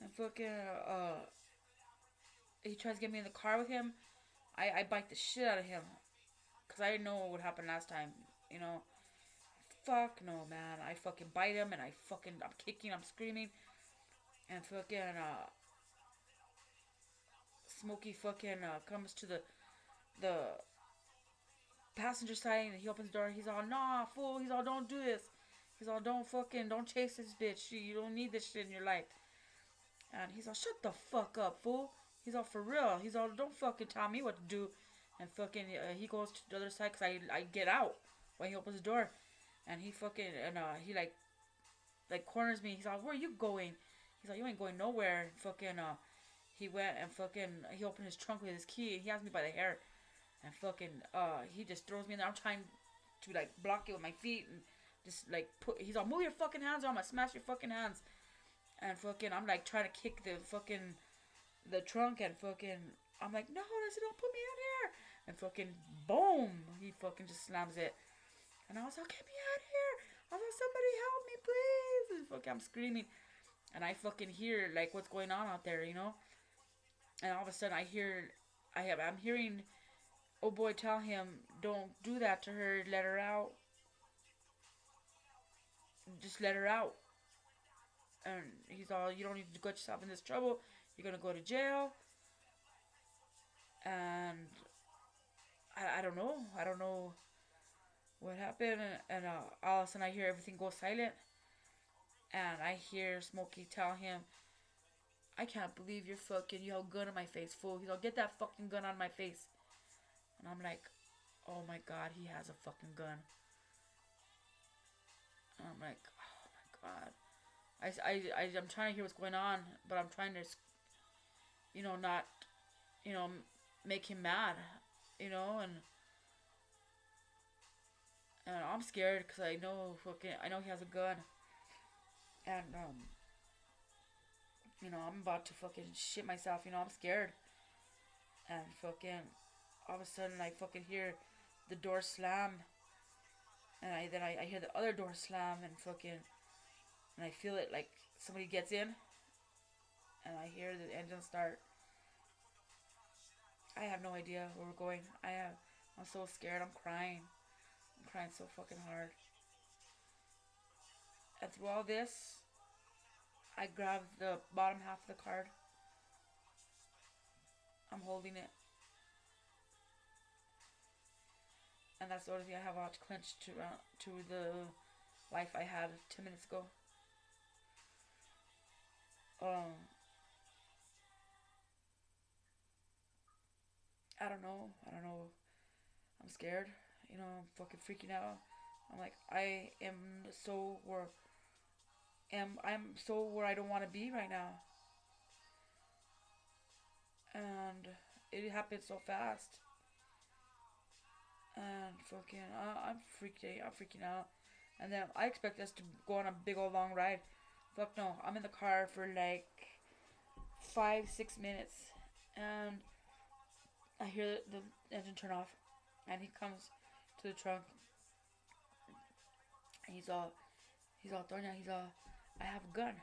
And fucking, he tries to get me in the car with him. I bite the shit out of him. Because I didn't know what would happen last time, you know. Fuck no, man. I fucking bite him and I'm kicking, I'm screaming. And fucking, Smokey fucking, comes to the passenger side and he opens the door. He's all, nah, fool. He's all, don't do this. He's all, don't chase this bitch. You don't need this shit in your life. And he's all, shut the fuck up, fool. He's all, for real. He's all, don't fucking tell me what to do. And fucking, he goes to the other side because I get out when he opens the door. And he fucking, and he like corners me. He's like, where are you going? He's like, you ain't going nowhere. And fucking, he went and fucking, he opened his trunk with his key. And he has me by the hair. And fucking, he just throws me in there. I'm trying to like block it with my feet. And just like he's all, move your fucking hands or I'm gonna smash your fucking hands. And fucking, I'm like trying to kick the trunk and fucking, I'm like, no, I said, don't put me in here. And fucking, boom, he fucking just slams it. And I was like, get me out of here. I was like, somebody help me, please. And fucking, I'm screaming. And I fucking hear like what's going on out there, you know. And all of a sudden I'm hearing, oh boy, tell him, don't do that to her, let her out. Just let her out. And he's all, you don't need to get yourself in this trouble. You're gonna go to jail. And I don't know. I don't know what happened. And all of a sudden I hear everything go silent. And I hear Smokey tell him, I can't believe you have a gun in my face, fool. He's all, get that fucking gun on my face. And I'm like, oh my god, he has a fucking gun. And I'm like, oh my god. I'm trying to hear what's going on, but I'm trying to, not, make him mad, and I'm scared because I know he has a gun, and I'm about to fucking shit myself, I'm scared, and fucking, all of a sudden I fucking hear the door slam, and I hear the other door slam, and fucking. And I feel it like somebody gets in. And I hear the engine start. I have no idea where we're going. I'm so scared. I'm crying. I'm crying so fucking hard. And through all this, I grab the bottom half of the card. I'm holding it. And that's the only thing I have out clenched to the life I had 10 minutes ago. I don't know. I'm scared. I'm fucking freaking out. I'm like, I'm so where I don't want to be right now. And it happened so fast. And fucking, I'm freaking out. And then I expect us to go on a big old long ride. Fuck no, I'm in the car for like 5-6 minutes, and I hear the engine turn off, and he comes to the trunk, and he's all thrown out. He's all, I have a gun.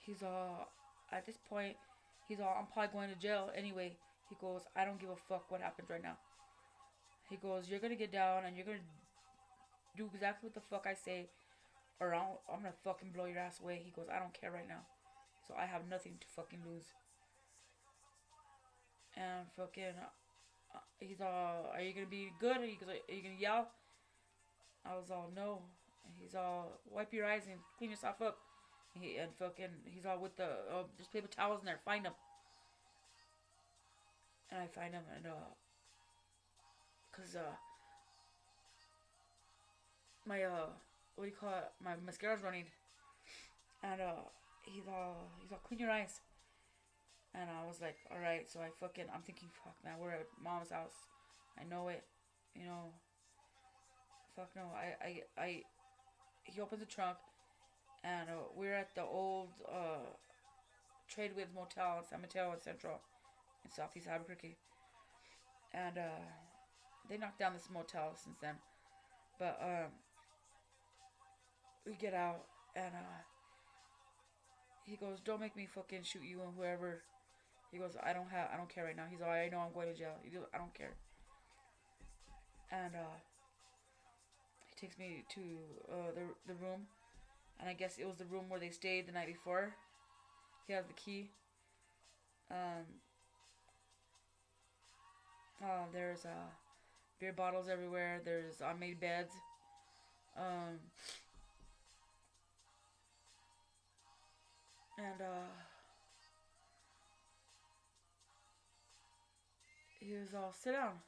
He's all, at this point, he's all, I'm probably going to jail anyway. He goes, I don't give a fuck what happens right now. He goes, you're gonna get down and you're gonna do exactly what the fuck I say, or I'm gonna fucking blow your ass away. He goes, I don't care right now. So I have nothing to fucking lose. And fucking, he's all, are you gonna be good? He goes, are you gonna yell? I was all, no. And he's all, wipe your eyes and clean yourself up. He's all with the, there's paper towels in there, find him. And I find him, and cause my what do you call it? My mascara's running, and he's all clean your eyes. And I was like, all right. So I'm thinking, fuck man, we're at mom's house. I know it, Fuck no. He opens the trunk, and we're at the old Tradewinds Motel, San Mateo in Central, in Southeast Albuquerque, and they knocked down this motel since then, but we get out, and he goes, "Don't make me fucking shoot you and whoever." He goes, I don't care right now." He's all, "I know I'm going to jail." He goes, "I don't care." And he takes me to the room, and I guess it was the room where they stayed the night before. He has the key. Um, there's beer bottles everywhere. There's unmade beds. Um, and he was all, "Sit down."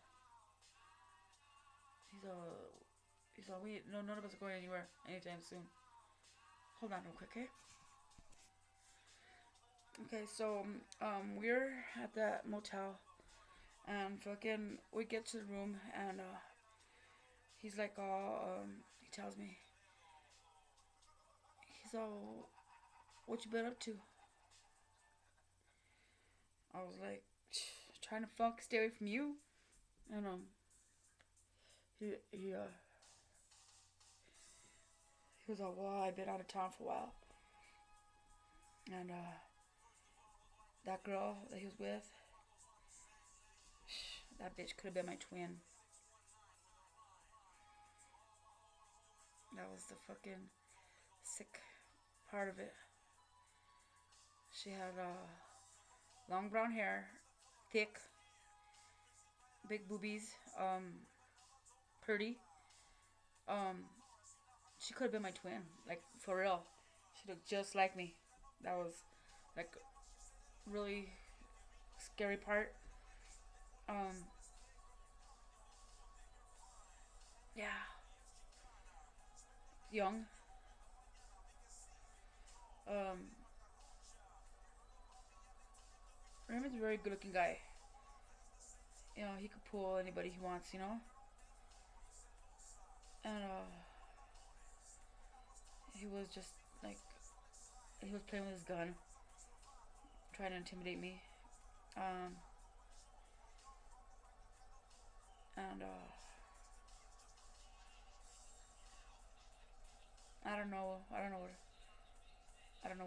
He's all, "We no, none of us are going anywhere anytime soon." Hold on real quick, okay? Okay, so we're at that motel, and fucking we get to the room, and he's like, he tells me, he's all, "What you been up to?" I was like, "Trying to fuck stay away from you." And he was all, "Well, I've been out of town for a while, and that girl that he was with, that bitch could have been my twin." That was the fucking sick part of it. She had long brown hair, thick, big boobies, pretty. Um, she could have been my twin, like for real. She looked just like me. That was like really scary part. Um, yeah, young. Um, Raymond's a very good looking guy. You know, he could pull anybody he wants, you know? And he was just like, he was playing with his gun, trying to intimidate me. Um, and I don't know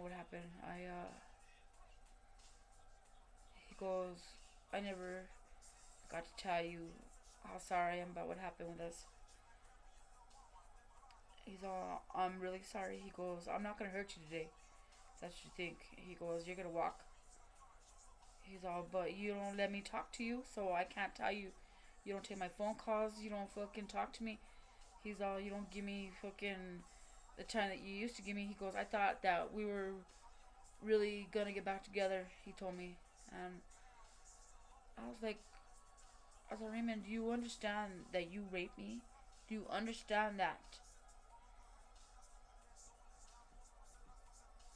what happened. He goes, "I never got to tell you how sorry I am about what happened with us." He's all, "I'm really sorry." He goes, "I'm not gonna hurt you today. That's what you think." He goes, "You're gonna walk." He's all, "But you don't let me talk to you, so I can't tell you. You don't take my phone calls. You don't fucking talk to me." He's all, "You don't give me fucking the time that you used to give me." He goes, "I thought that we were really gonna get back together." He told me, and I was like, "Raymond, do you understand that you raped me? Do you understand that?"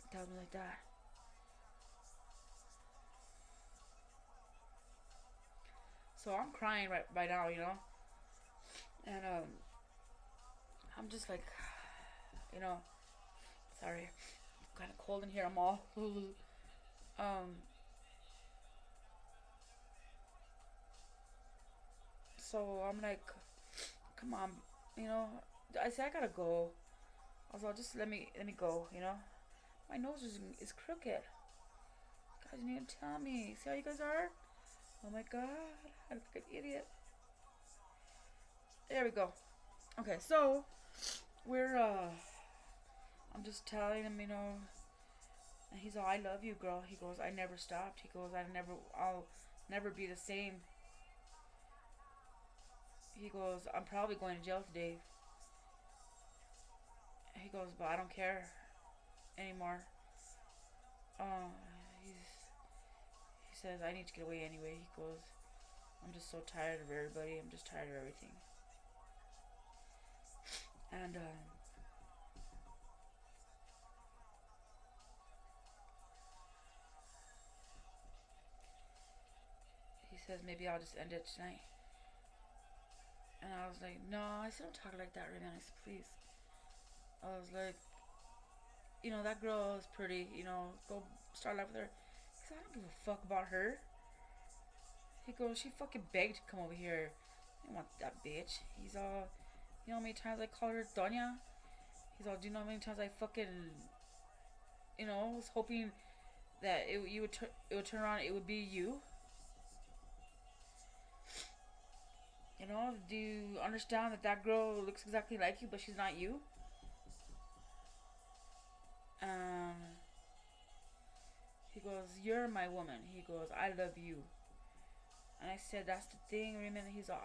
He told me like that. So I'm crying right by now, you know, and I'm just like, you know, sorry, it's kind of cold in here. I'm all, um, so I'm like, "Come on, you know." I said, "I gotta go." I was all, "Just let me go, you know." My nose is crooked. God, you need to tell me. See how you guys are? Oh my god, I look like an idiot. There we go. Okay, so we're I'm just telling him, you know, and he's all, "I love you, girl." He goes, "I never stopped." He goes, I'll never be the same." He goes, "I'm probably going to jail today." He goes, "But I don't care anymore." Uh, he's, he says, "I need to get away anyway." He goes, "I'm just so tired of everybody. I'm just tired of everything." And he says, "Maybe I'll just end it tonight." And I was like, "No," I said, "Don't talk like that, Raymond." I said, "Please." I was like, "You know, that girl is pretty. You know, go start life with her." He said, "I don't give a fuck about her." He goes, "She fucking begged to come over here. I don't want that bitch." He's all, "You know how many times I call her Doña?" He's all, do you know how many times I fucking, was hoping that it would turn around, it would be you. Do you understand that that girl looks exactly like you, but she's not you? He goes, you're my woman. He goes, I love you. And I said, that's the thing, Raymond. He's all,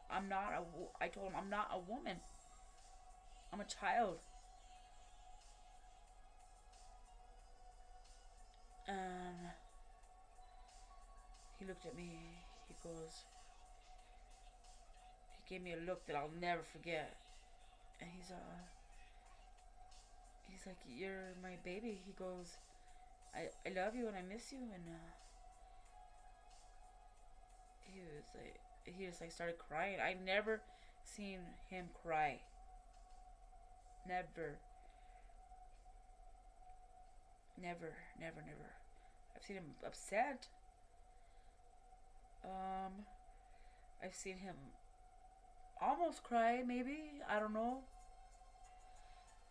I'm not I told him, I'm not a woman. I'm a child. And he looked at me. He goes, he gave me a look that I'll never forget. And he's like, you're my baby. He goes, I love you and I miss you. And he just like started crying. I've never seen him cry. Never. Never. I've seen him upset. I've seen him almost cry, maybe. I don't know.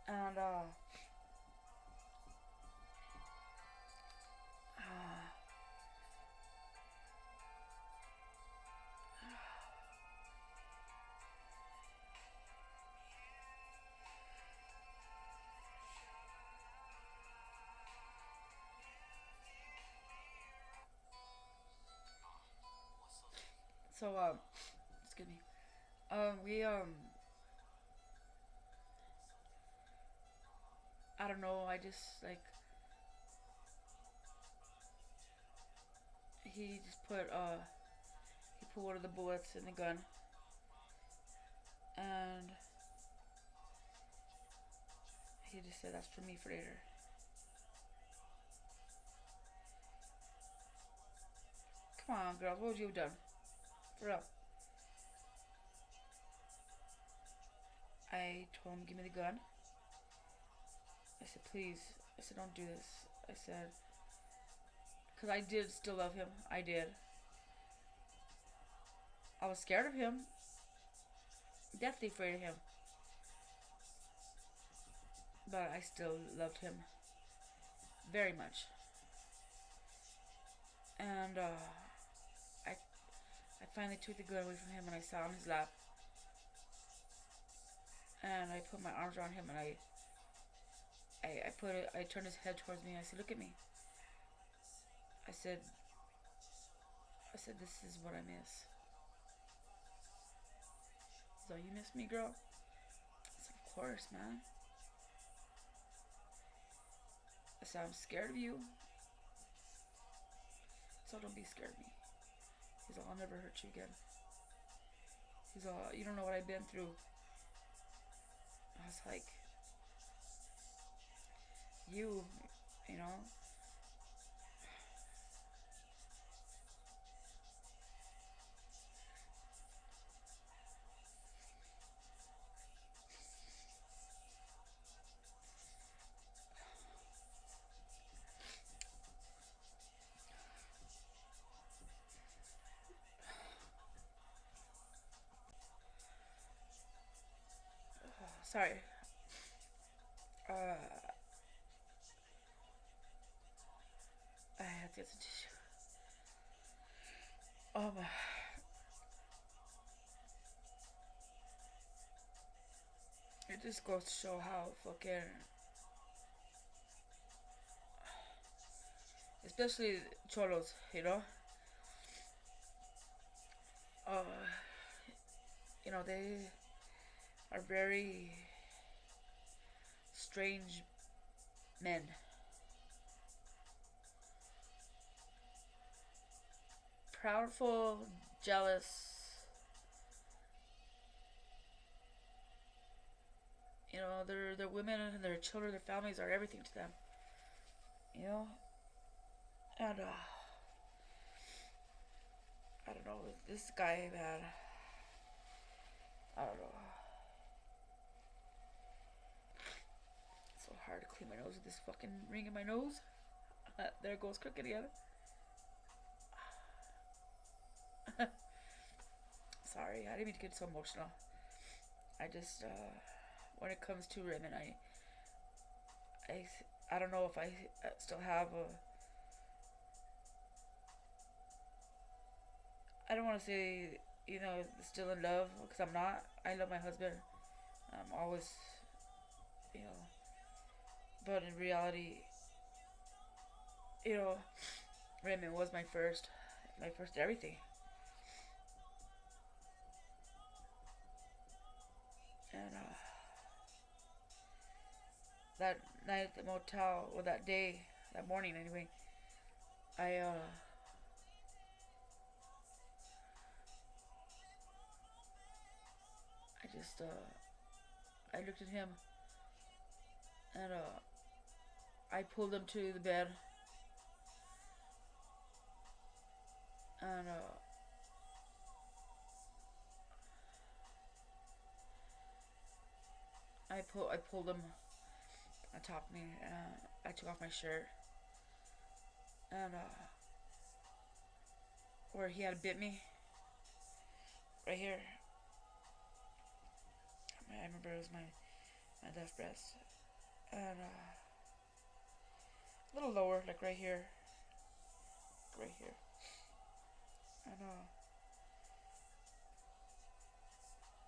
And so excuse me. We I don't know. I just like he put one of the bullets in the gun, and he just said that's for me for later. Come on, girl. What would you have done? For real. I told him, give me the gun. I said, please. I said, don't do this. I said, because I did still love him. I did. I was scared of him. Deathly afraid of him. But I still loved him. Very much. And I finally took the gun away from him and I sat on his lap. And I put my arms around him and I turned his head towards me and I said, look at me. I said, this is what I miss. So you miss me, girl? I said, of course, man. I said, I'm scared of you. So don't be scared of me. He's all, I'll never hurt you again. He's all, you don't know what I've been through. I was like, you know. Sorry. I had to get some tissue. It just goes to show how fucking, especially cholos, they are very strange men. Proudful, jealous. Their women and their children, their families are everything to them. And I don't know, this guy, man. I don't know. It's so hard to clean my nose with this fucking ring in my nose. There it goes crooked again. Sorry, I didn't mean to get so emotional. I just, when it comes to Raymond, I, I don't know if I still have a. I don't want to say, still in love, because I'm not. I love my husband. I'm always, you know, but in reality, you know, Raymond was my first everything. And that night at the motel, or that day, that morning anyway, I I just I looked at him, and I pulled him to the bed, and I pulled him on top of me, and I took off my shirt, and where he had bit me right here. I remember it was my left breast, and a little lower, like right here, and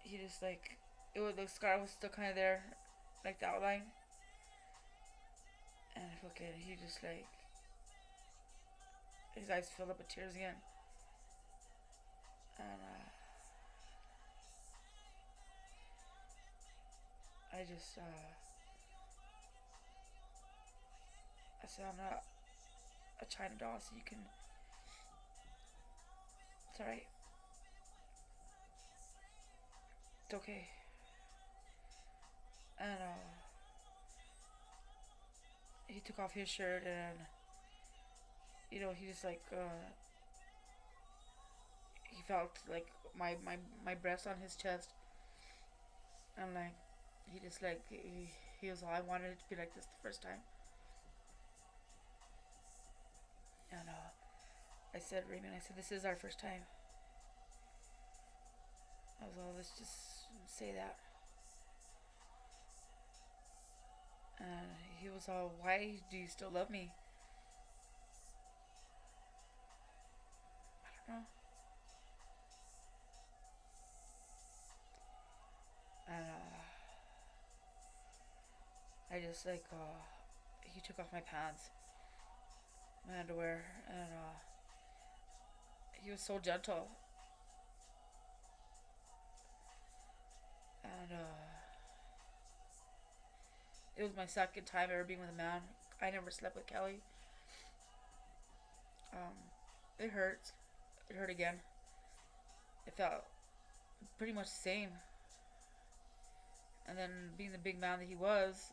he just like the scar was still kind of there, like the outline, and fucking he just like his eyes filled up with tears again, and I just I said I'm not a China doll, so you can. It's alright. It's okay. And he took off his shirt, and he just like he felt like my breast on his chest, and like he just like he was all, I wanted it to be like this the first time. And I said, Raymond, I said, this is our first time. I was all, let's just say that. And he was all, why do you still love me? I don't know. And I just like he took off my pants, my underwear, and he was so gentle. And it was my second time ever being with a man. I never slept with Kelly. It hurts. It hurt again. It felt pretty much the same. And then being the big man that he was,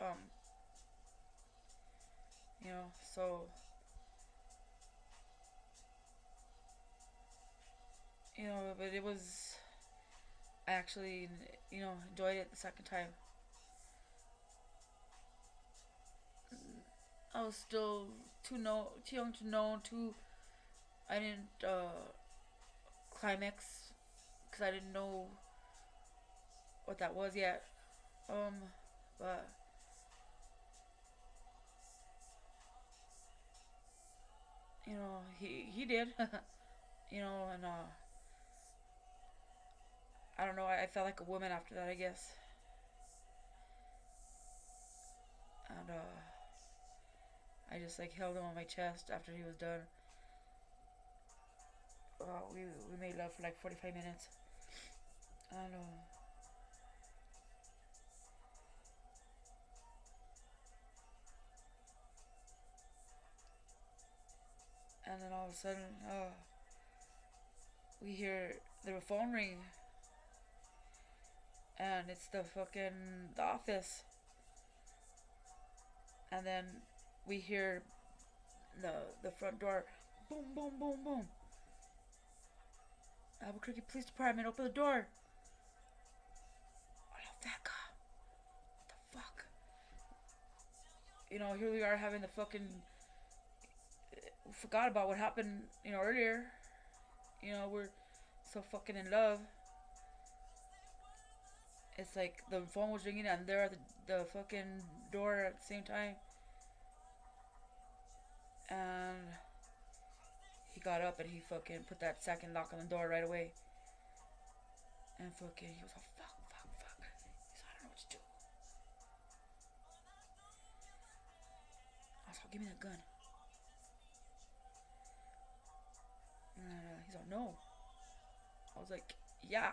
um, so but it was. I actually, enjoyed it the second time. I was still too young to know, too. I didn't climax because I didn't know what that was yet. But he did, and I don't know. I felt like a woman after that, I guess, and I just like held him on my chest after he was done. We made love for like 45 minutes. I don't know. And then all of a sudden, we hear the phone ring, and it's the office. And then we hear the front door, boom, boom, boom, boom. Albuquerque Police Department, open the door. Fuck. What the fuck? Here we are having the fucking. Forgot about what happened, earlier. We're so fucking in love. It's like the phone was ringing and they're at the fucking door at the same time. And he got up and he fucking put that second lock on the door right away. And fucking, he was all, fuck, fuck, fuck. He's like, I don't know what to do. I was like, give me that gun. And he's like, no. I was like, yeah.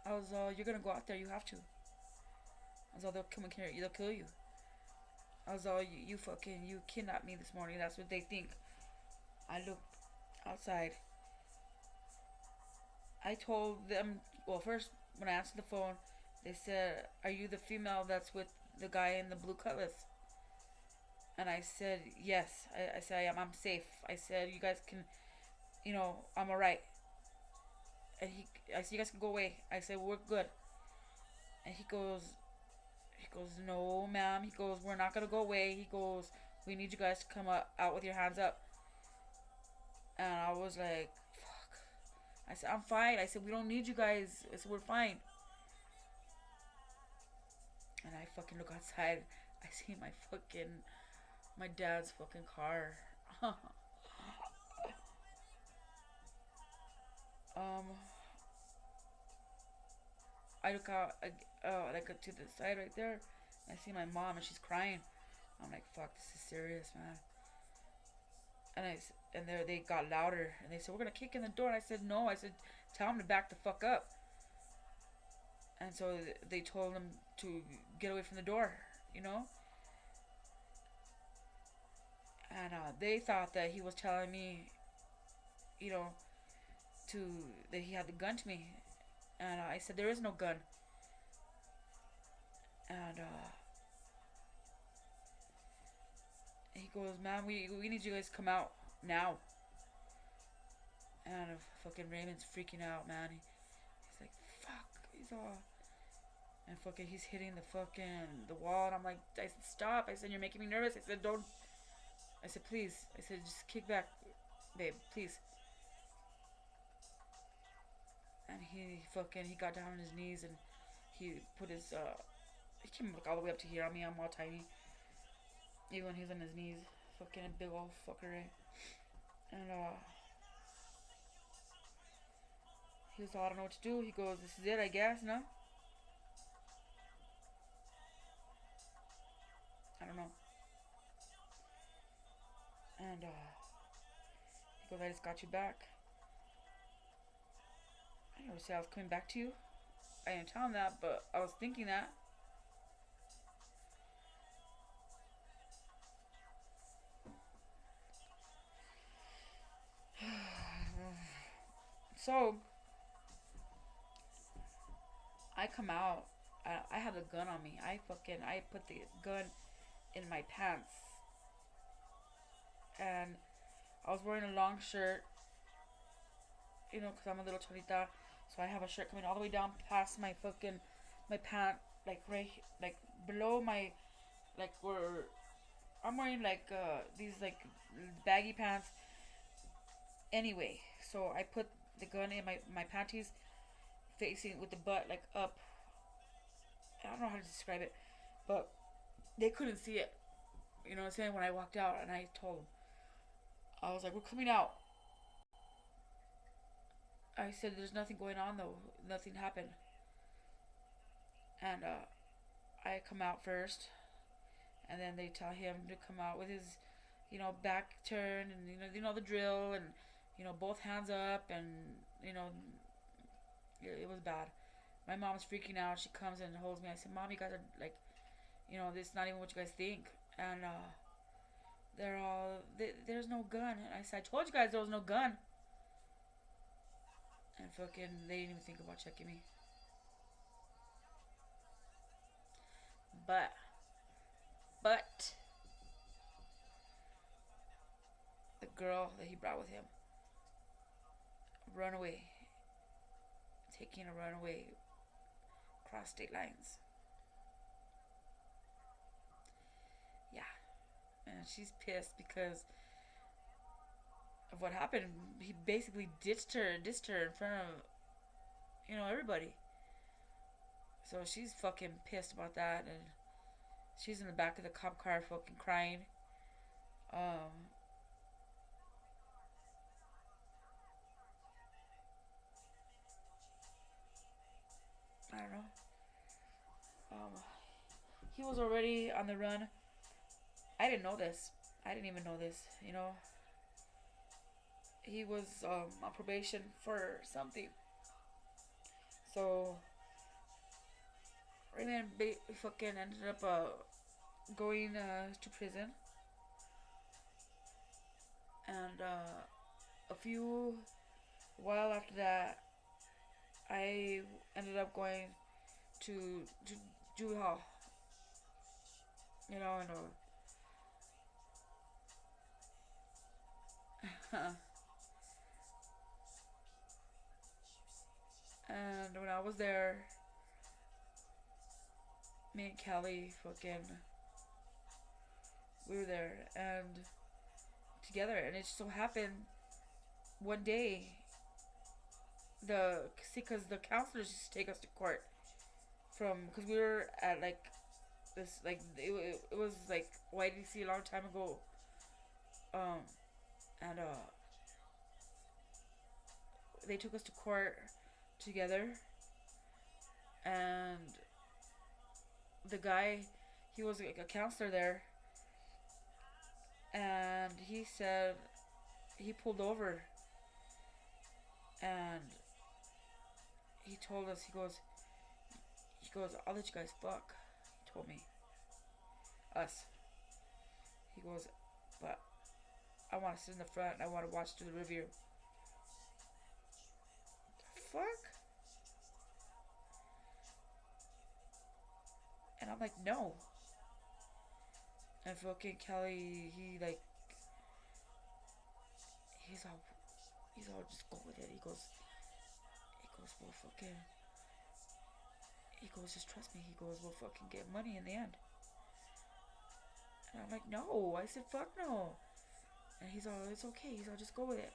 I was you're gonna go out there, you have to. I was they'll come and here, they'll kill you. I was you fucking, you kidnapped me this morning. That's what they think. I looked outside. I told them, well, first, when I answered the phone, they said, are you the female that's with the guy in the blue cutlass? And I said, yes. I said, I am. I'm safe. I said, you guys can, I'm alright. And I said, you guys can go away. I said, we're good. And he goes, no, ma'am. He goes, we're not gonna go away. He goes, we need you guys to come out with your hands up. And I was like, fuck. I said, I'm fine. I said, we don't need you guys. I said, we're fine. And I fucking look outside. I see my dad's fucking car. um, I look out, like to the side right there. I see my mom and she's crying. I'm like, fuck, this is serious, man. And they got louder and they said, we're gonna kick in the door. And I said, no. I said, tell them to back the fuck up. And so they told him to get away from the door, you know. And they thought that he was telling me, you know, to that he had the gun to me. And I said, there is no gun. And he goes, man, we need you guys to come out now. And fucking Raymond's freaking out, man. He's like, fuck. He's all... And fucking he's hitting the wall. And I'm like, I said, stop. I said, you're making me nervous. I said, don't. I said, please. I said, just kick back, babe, please. And he got down on his knees and he put his, he came like all the way up to here on me. I'm all tiny. Even when he's on his knees. Fucking a big old fucker, right? And, he was all, I don't know what to do. He goes, this is it, I guess, no? I don't know. And, he goes, I just got you back. I never said I was coming back to you. I didn't tell him that, but I was thinking that. So, I come out. I have the gun on me. I put the gun in my pants. And I was wearing a long shirt, because I'm a little cholita. So I have a shirt coming all the way down past my pant, like right, like below my, like where I'm wearing like these like baggy pants. Anyway, so I put the gun in my panties, facing with the butt like up. I don't know how to describe it, but they couldn't see it. You know what I'm saying? When I walked out and I told them, I was like, we're coming out. I said, there's nothing going on though. Nothing happened. And I come out first. And then they tell him to come out with his, back turn. And, the drill. And, both hands up. And, it was bad. My mom's freaking out. She comes and holds me. I said, Mom, you guys are like, this is not even what you guys think. And they're all, there's no gun. And I said, I told you guys there was no gun. And fucking, they didn't even think about checking me. But, the girl that he brought with him, runaway, taking a runaway across state lines. Yeah. And she's pissed because of what happened. He basically ditched her in front of everybody. So she's fucking pissed about that, and she's in the back of the cop car fucking crying. Um, I don't know. Um, he was already on the run. I didn't know this. I didn't even know this. He was on probation for something. So Rayman fucking ended up going to prison, and a few while after that, I ended up going to juvenile hall. And and when I was there, me and Kelly fucking we were there and together, and it just so happened one day the see because the counselors used to take us to court from because we were at like this like it was like YDC a long time ago, um and they took us to court together, and the guy, he was like a counselor there, and he said he pulled over, and he told us, he goes, I'll let you guys fuck. He told me, us. He goes, but I want to sit in the front and I want to watch through the review. The fuck? And I'm like, no. And fucking Kelly, he's all, just go with it. Well, fucking, just trust me. He goes, we'll fucking get money in the end. And I'm like, no. I said, fuck no. And he's all, it's okay. He's all, just go with it.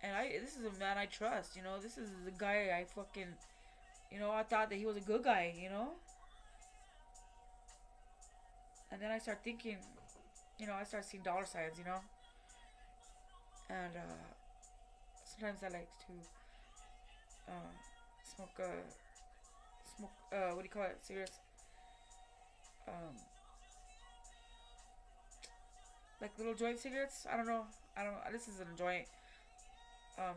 And this is a man I trust, This is the guy I fucking, I thought that he was a good guy. And then I start thinking, I start seeing dollar signs. And sometimes I like to smoke what do you call it, cigarettes, like little joint cigarettes. I don't. This isn't a joint.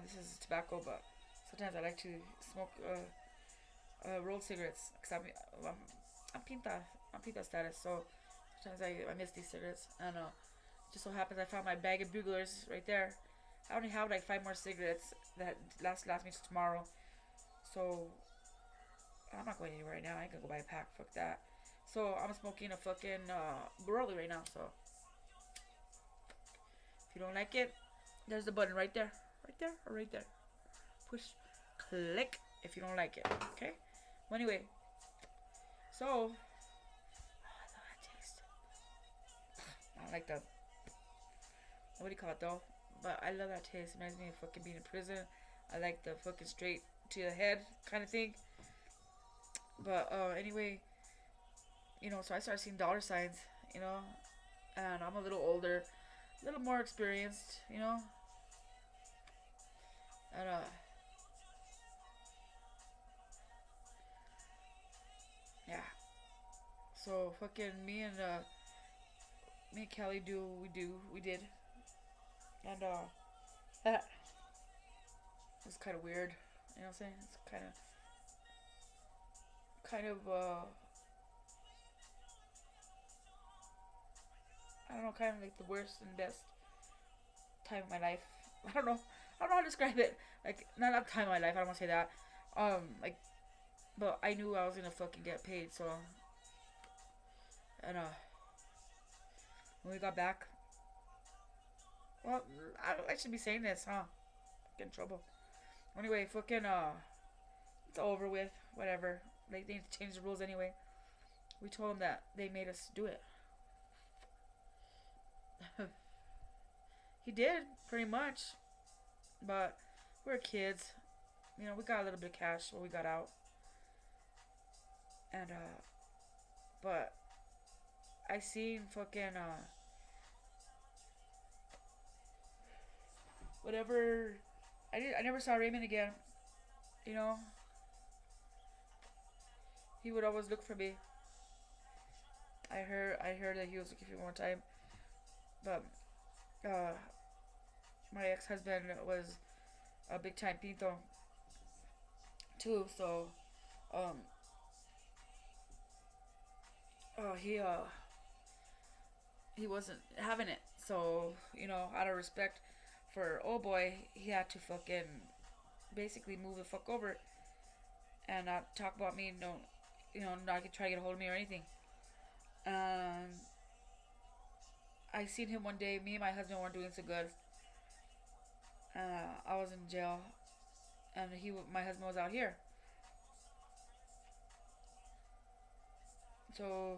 This is tobacco, but sometimes I like to smoke rolled cigarettes because I'm pinta. I'm pinta status, so sometimes I miss these cigarettes, and just so happens I found my bag of buglers right there. I only have like 5 more cigarettes that last me till tomorrow, so I'm not going anywhere right now. I ain't gonna go buy a pack. Fuck that. So I'm smoking a fucking Burley right now. So if you don't like it, there's the button right there, or right there. Push, click if you don't like it. Okay. Well, anyway, so I love that taste. I don't like the what do you call it though? But I love that taste. It reminds me of fucking being in prison. I like the fucking straight to the head kind of thing. But anyway, so I started seeing dollar signs, and I'm a little older, a little more experienced, and yeah. So fucking me and Kelly we did, and that was kind of weird. You know what I'm saying? It's kind of I don't know, kind of like the worst and best time of my life. I don't know. I don't know how to describe it. Like, not time of my life. I don't want to say that. Like, but I knew I was gonna fucking get paid. So, and when we got back, well, I should be saying this, huh? Get in trouble. Anyway, fucking it's over with. Whatever. Like, they need to change the rules anyway. We told them that they made us do it. He did, pretty much. But we're kids. we got a little bit of cash when we got out, and but I seen fucking whatever. I never saw Raymond again. You know, he would always look for me. I heard that he was looking for me one time, but uh, my ex husband was a big time pinto too. So um, uh, he uh, he wasn't having it. So out of respect for old boy, he had to fucking basically move the fuck over and not talk about me. No, not try to get a hold of me or anything. Um, I seen him one day. Me and my husband weren't doing so good. I was in jail, and my husband was out here. So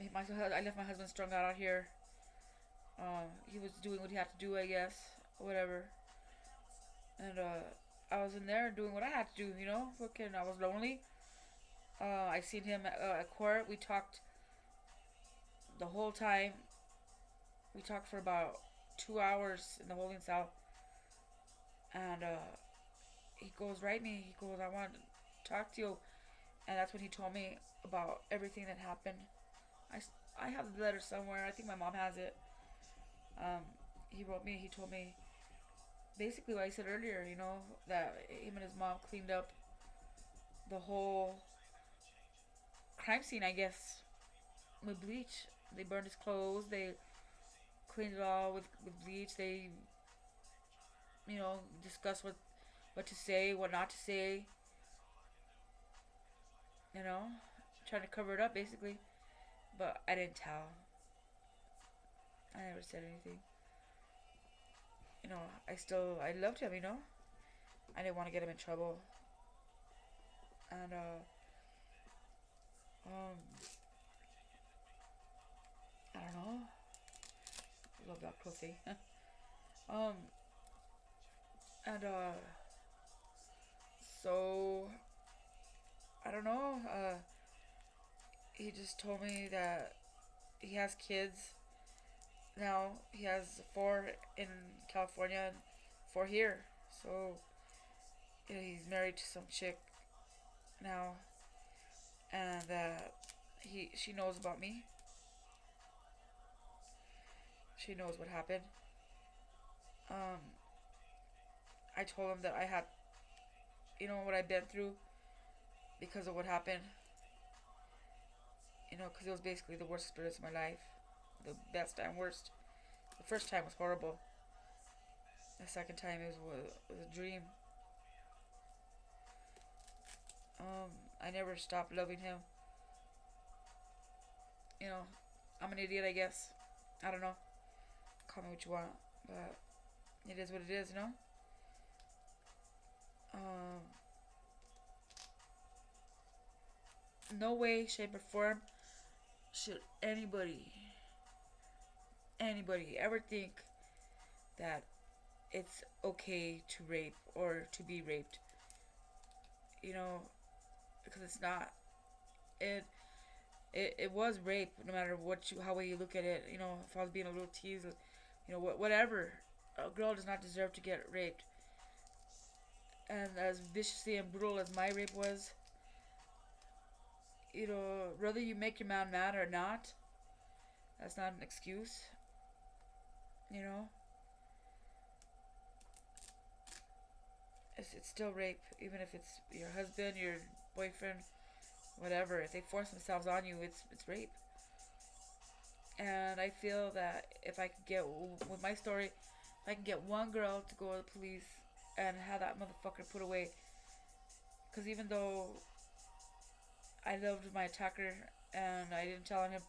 I left my husband strung out here. He was doing what he had to do, I guess, whatever. And I was in there doing what I had to do. Fucking, I was lonely. I seen him at court. We talked the whole time. We talked for about 2 hours in the holding cell, and he goes, "Write me." He goes, "I want to talk to you," and that's when he told me about everything that happened. I have the letter somewhere. I think my mom has it. Um, he wrote me. He told me basically what I said earlier. That him and his mom cleaned up the whole crime scene, I guess, with bleach. They burned his clothes. They cleaned it all with bleach. They, discussed what to say, what not to say. You know, trying to cover it up, basically. But I didn't tell. I never said anything. I loved him. I didn't want to get him in trouble. And um, I don't know. I love that pussy. um, and so I don't know. He just told me that he has kids now. He has 4 in California and 4 here. So he's married to some chick now, and she knows about me. She knows what happened. Um, I told him that I had, what I've been through because of what happened. Because it was basically the worst experience of my life, the best and worst. The first time was horrible. The second time was a dream. I never stopped loving him. I'm an idiot, I guess. I don't know. Call me what you want, but it is what it is, No way, shape, or form should anybody ever think that it's okay to rape or to be raped. Because it's not. It was rape, no matter how way you look at it. If I was being a little teased, whatever. A girl does not deserve to get raped. And as viciously and brutal as my rape was, whether you make your man mad or not, that's not an excuse. You know, it's still rape, even if it's your husband, your boyfriend, whatever. If they force themselves on you, it's rape. And I feel that if I could get with my story, if I can get one girl to go to the police and have that motherfucker put away, because even though I loved my attacker and I didn't tell him,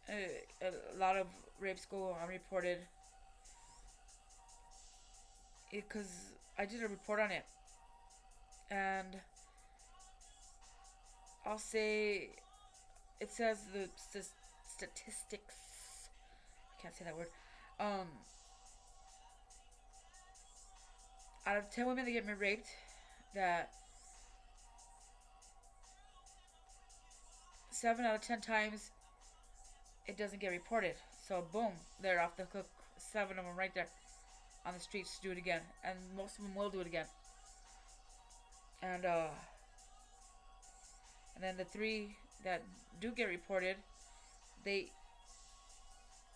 a lot of rapes go unreported because I did a report on it, and I'll say it says the statistics. I can't say that word. Um, Out of 10 women that get raped, that 7 out of 10 times it doesn't get reported. So boom, they're off the hook. 7 of them right there on the streets to do it again, and most of them will do it again. And and then the 3 that do get reported, they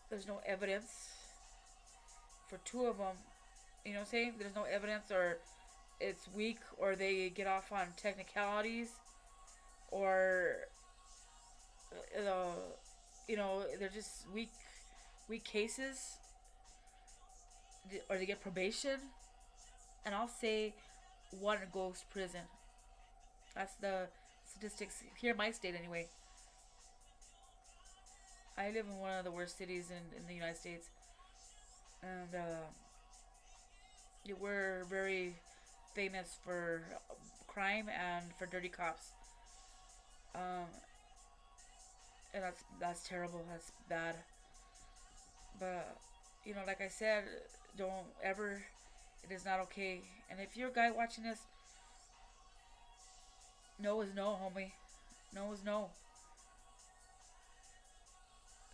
there's no evidence for 2 of them. You know what I'm saying? There's no evidence, or it's weak, or they get off on technicalities, or uh, they're just weak cases, or they get probation, and I'll say 1 goes to prison. That's the statistics here in my state, anyway. I live in one of the worst cities in the United States, and we're very famous for crime and for dirty cops. Um, and that's terrible. That's bad. But like I said, don't ever. It is not okay. And if you're a guy watching this, no is no, homie. No is no.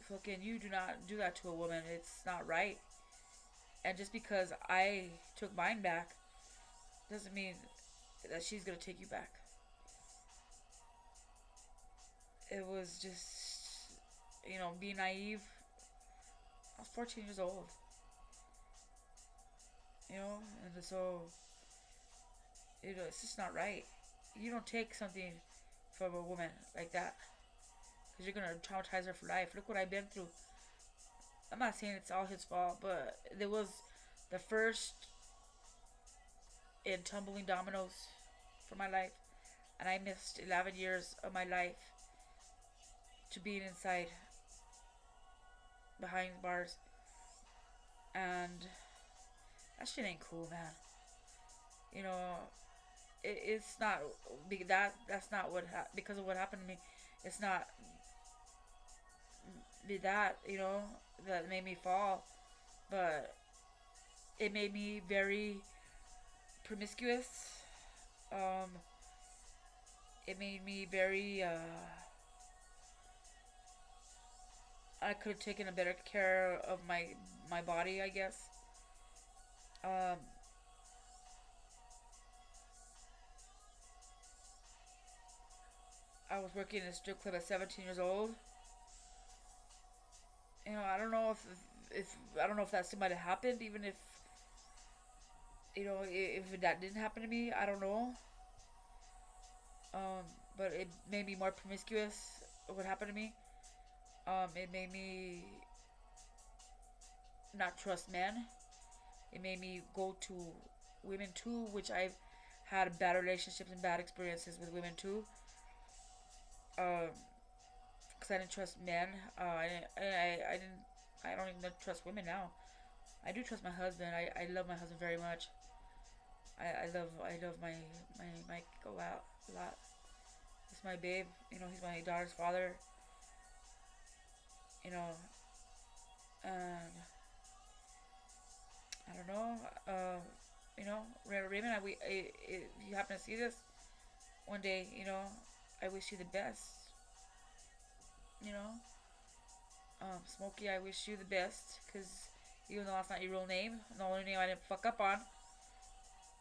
Fucking, you do not do that to a woman. It's not right. And just because I took mine back doesn't mean that she's gonna take you back. It was just, being naive. I was 14 years old. And so, it's just not right. You don't take something from a woman like that, because you're gonna traumatize her for life. Look what I've been through. I'm not saying it's all his fault, but there was the first in tumbling dominoes for my life, and I missed 11 years of my life to being inside behind bars, and that shit ain't cool, man. You know, it's not that's not because of what happened to me. It's not that that made me fall, but it made me very promiscuous. Um, it made me very. I could have taken a better care of my body, I guess. Um, I was working in a strip club at 17 years old. I don't know if I don't know if that still might have happened, even if if that didn't happen to me. I don't know. But it made me more promiscuous. What happened to me? It made me not trust men. It made me go to women too, which I've had bad relationships and bad experiences with women too. Because I didn't trust men. I didn't. I don't even trust women now. I do trust my husband. I love my husband very much. I love my go out a lot. He's my babe. He's my daughter's father. And I don't know. Raymond, if you happen to see this one day, I wish you the best. You know, Smokey, I wish you the best, because even though that's not your real name, the only name I didn't fuck up on,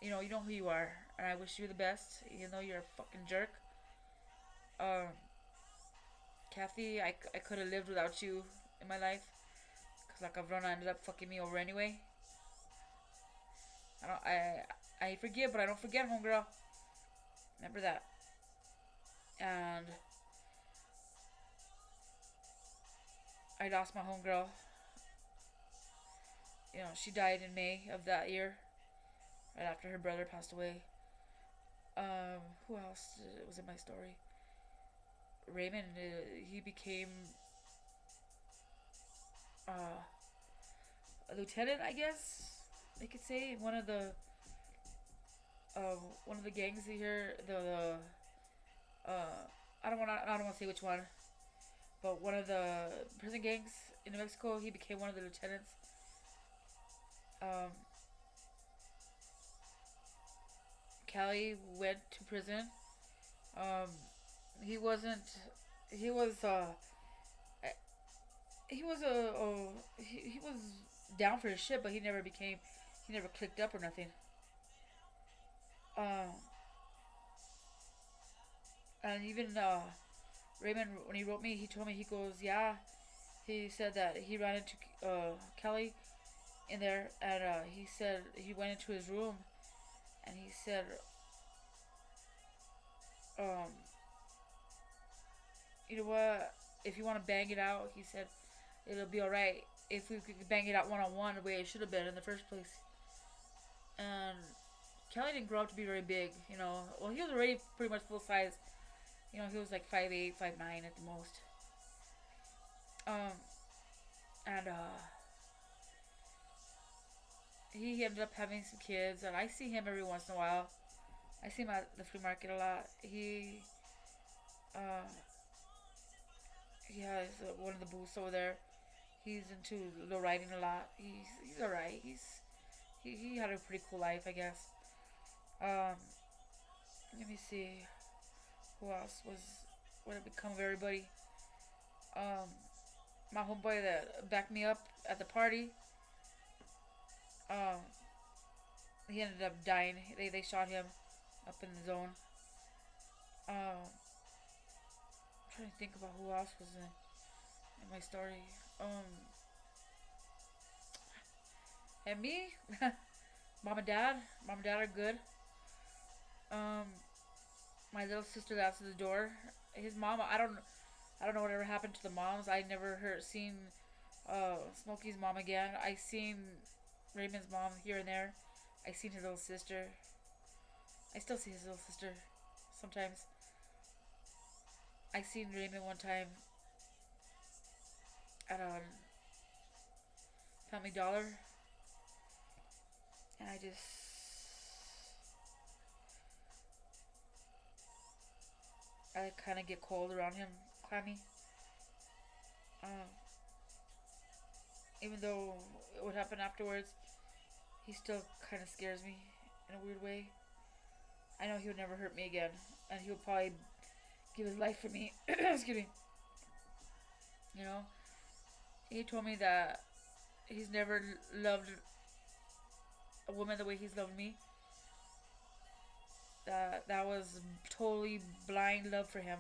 you know who you are, and I wish you the best, even though you're a fucking jerk. Um, Kathy, I could have lived without you in my life, because La Cabrona ended up fucking me over anyway. I forgive, but I don't forget, homegirl. Remember that. And I lost my homegirl. She died in May of that year, right after her brother passed away. Who else was in my story? Raymond, he became a lieutenant, I guess they could say. One of the gangs here, I don't want to say which one, but one of the prison gangs in New Mexico, he became one of the lieutenants. Um, Kelly went to prison. Um, he wasn't. He was. He was he was down for his shit, but he never became. He never clicked up or nothing. Um, and even Raymond, when he wrote me, he told me, he goes, yeah. He said that he ran into Kelly in there, and he said he went into his room, and he said, um, you know what? If you want to bang it out, he said it'll be all right if we could bang it out one on one the way it should have been in the first place. And Kelly didn't grow up to be very big, you know. Well, he was already pretty much full size. You know, he was like 5'8", 5'9" at the most. Um, and he ended up having some kids, and I see him every once in a while. I see him at the flea market a lot. Uh, he has one of the booths over there. He's into low riding a lot. He's alright. He had a pretty cool life, I guess. Um, let me see who else was what had become of everybody. Um, my homeboy that backed me up at the party. Um, he ended up dying. They shot him up in the zone. I'm trying to think about who else was in my story. And me, mom and dad are good. Um, my little sister that's at the door. His mom, I don't know whatever happened to the moms. I never seen Smokey's mom again. I seen Raymond's mom here and there. I seen his little sister. I still see his little sister sometimes. I seen Raymond one time at a Family Dollar, and I kind of get cold around him, clammy. Um, Even though what happened afterwards, he still kind of scares me in a weird way. I know he would never hurt me again, and he would probably give his life for me. Excuse me. You know, he told me that he's never loved a woman the way he's loved me. That was totally blind love for him.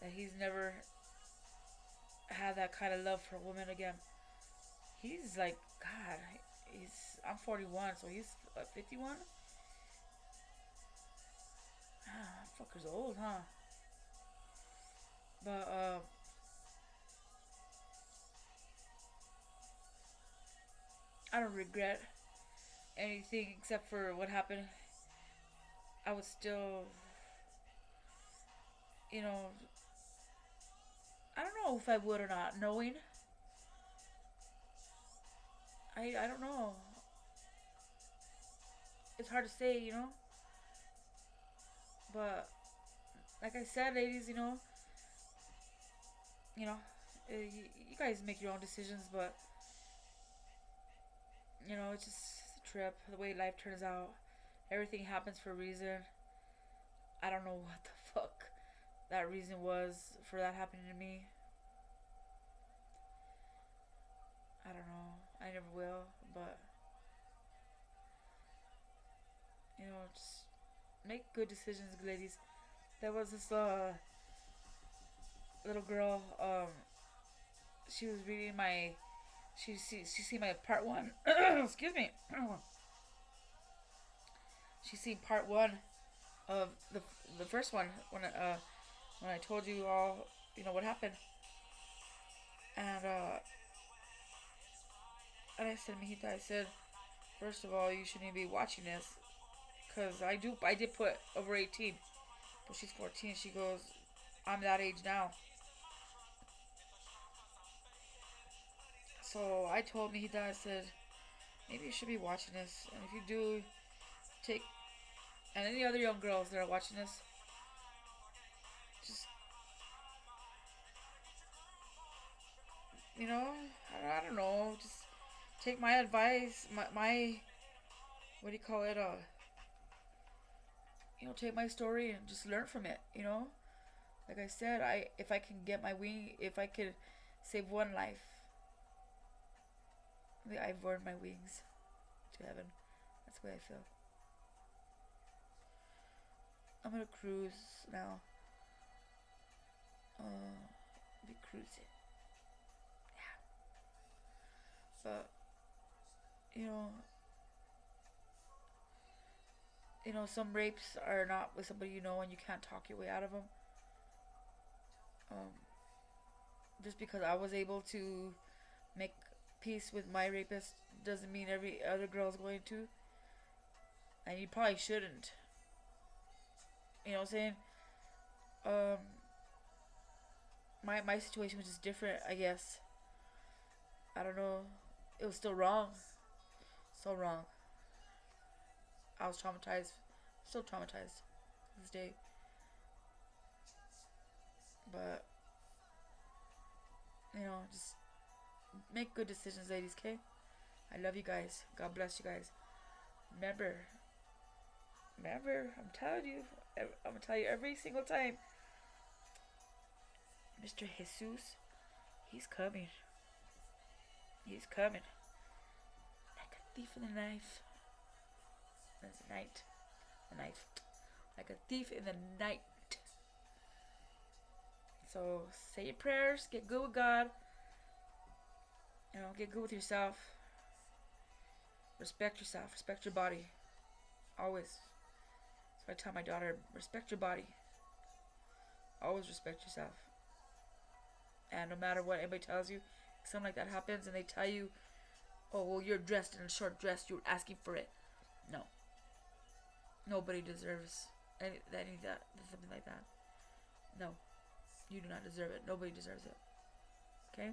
That he's never had that kind of love for a woman again. He's like, God, I'm 41, so he's 51? Ah, fucker's old, huh? But, I don't regret anything except for what happened. I would still, you know, I don't know if I would or not, knowing. I don't know. It's hard to say, you know. But, like I said, ladies, you know, you guys make your own decisions, but, it's just a trip, the way life turns out. Everything happens for a reason. I don't know what the fuck that reason was for that happening to me. I don't know. I never will, but just make good decisions, ladies. There was this little girl. She was reading my. She seen my part one. Excuse me. She seen part one of the first one when I told you all what happened, and I said, Mijita, I said, first of all, you shouldn't be watching this, cause I did put over 18, but she's 14. She goes, I'm that age now. So I told Mijita, I said, maybe you should be watching this, and if you do, take, and any other young girls that are watching this, just, I don't know, just take my advice, my what do you call it, take my story and just learn from it. Like I said, if I can get my wing, if I could save one life, I've earned my wings to heaven. That's the way I feel. I'm gonna cruise now. Be cruising. Yeah. But you know, some rapes are not with somebody and you can't talk your way out of them. Um, just because I was able to make peace with my rapist doesn't mean every other girl's going to. And you probably shouldn't. You know what I'm saying? Um, my situation was just different, I guess. I don't know. It was still wrong. So wrong. I was traumatized. Still traumatized to this day. But, just make good decisions, ladies, okay? I love you guys. God bless you guys. Remember, I'm telling you, I'm going to tell you every single time. Mr. Jesus, he's coming. He's coming. Like a thief in the knife. That's the night. The knife. Like a thief in the night. So say your prayers. Get good with God. Get good with yourself. Respect yourself. Respect your body. Always. So I tell my daughter, respect your body. Always respect yourself. And no matter what anybody tells you, something like that happens and they tell you, oh, well, you're dressed in a short dress, you're asking for it. No. Nobody deserves any that, something like that. No. You do not deserve it. Nobody deserves it. Okay?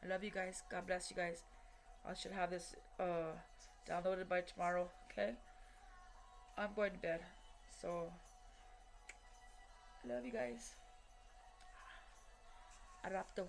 I love you guys. God bless you guys. I should have this downloaded by tomorrow. Okay? I'm going to bed. So, I love you guys. Arato.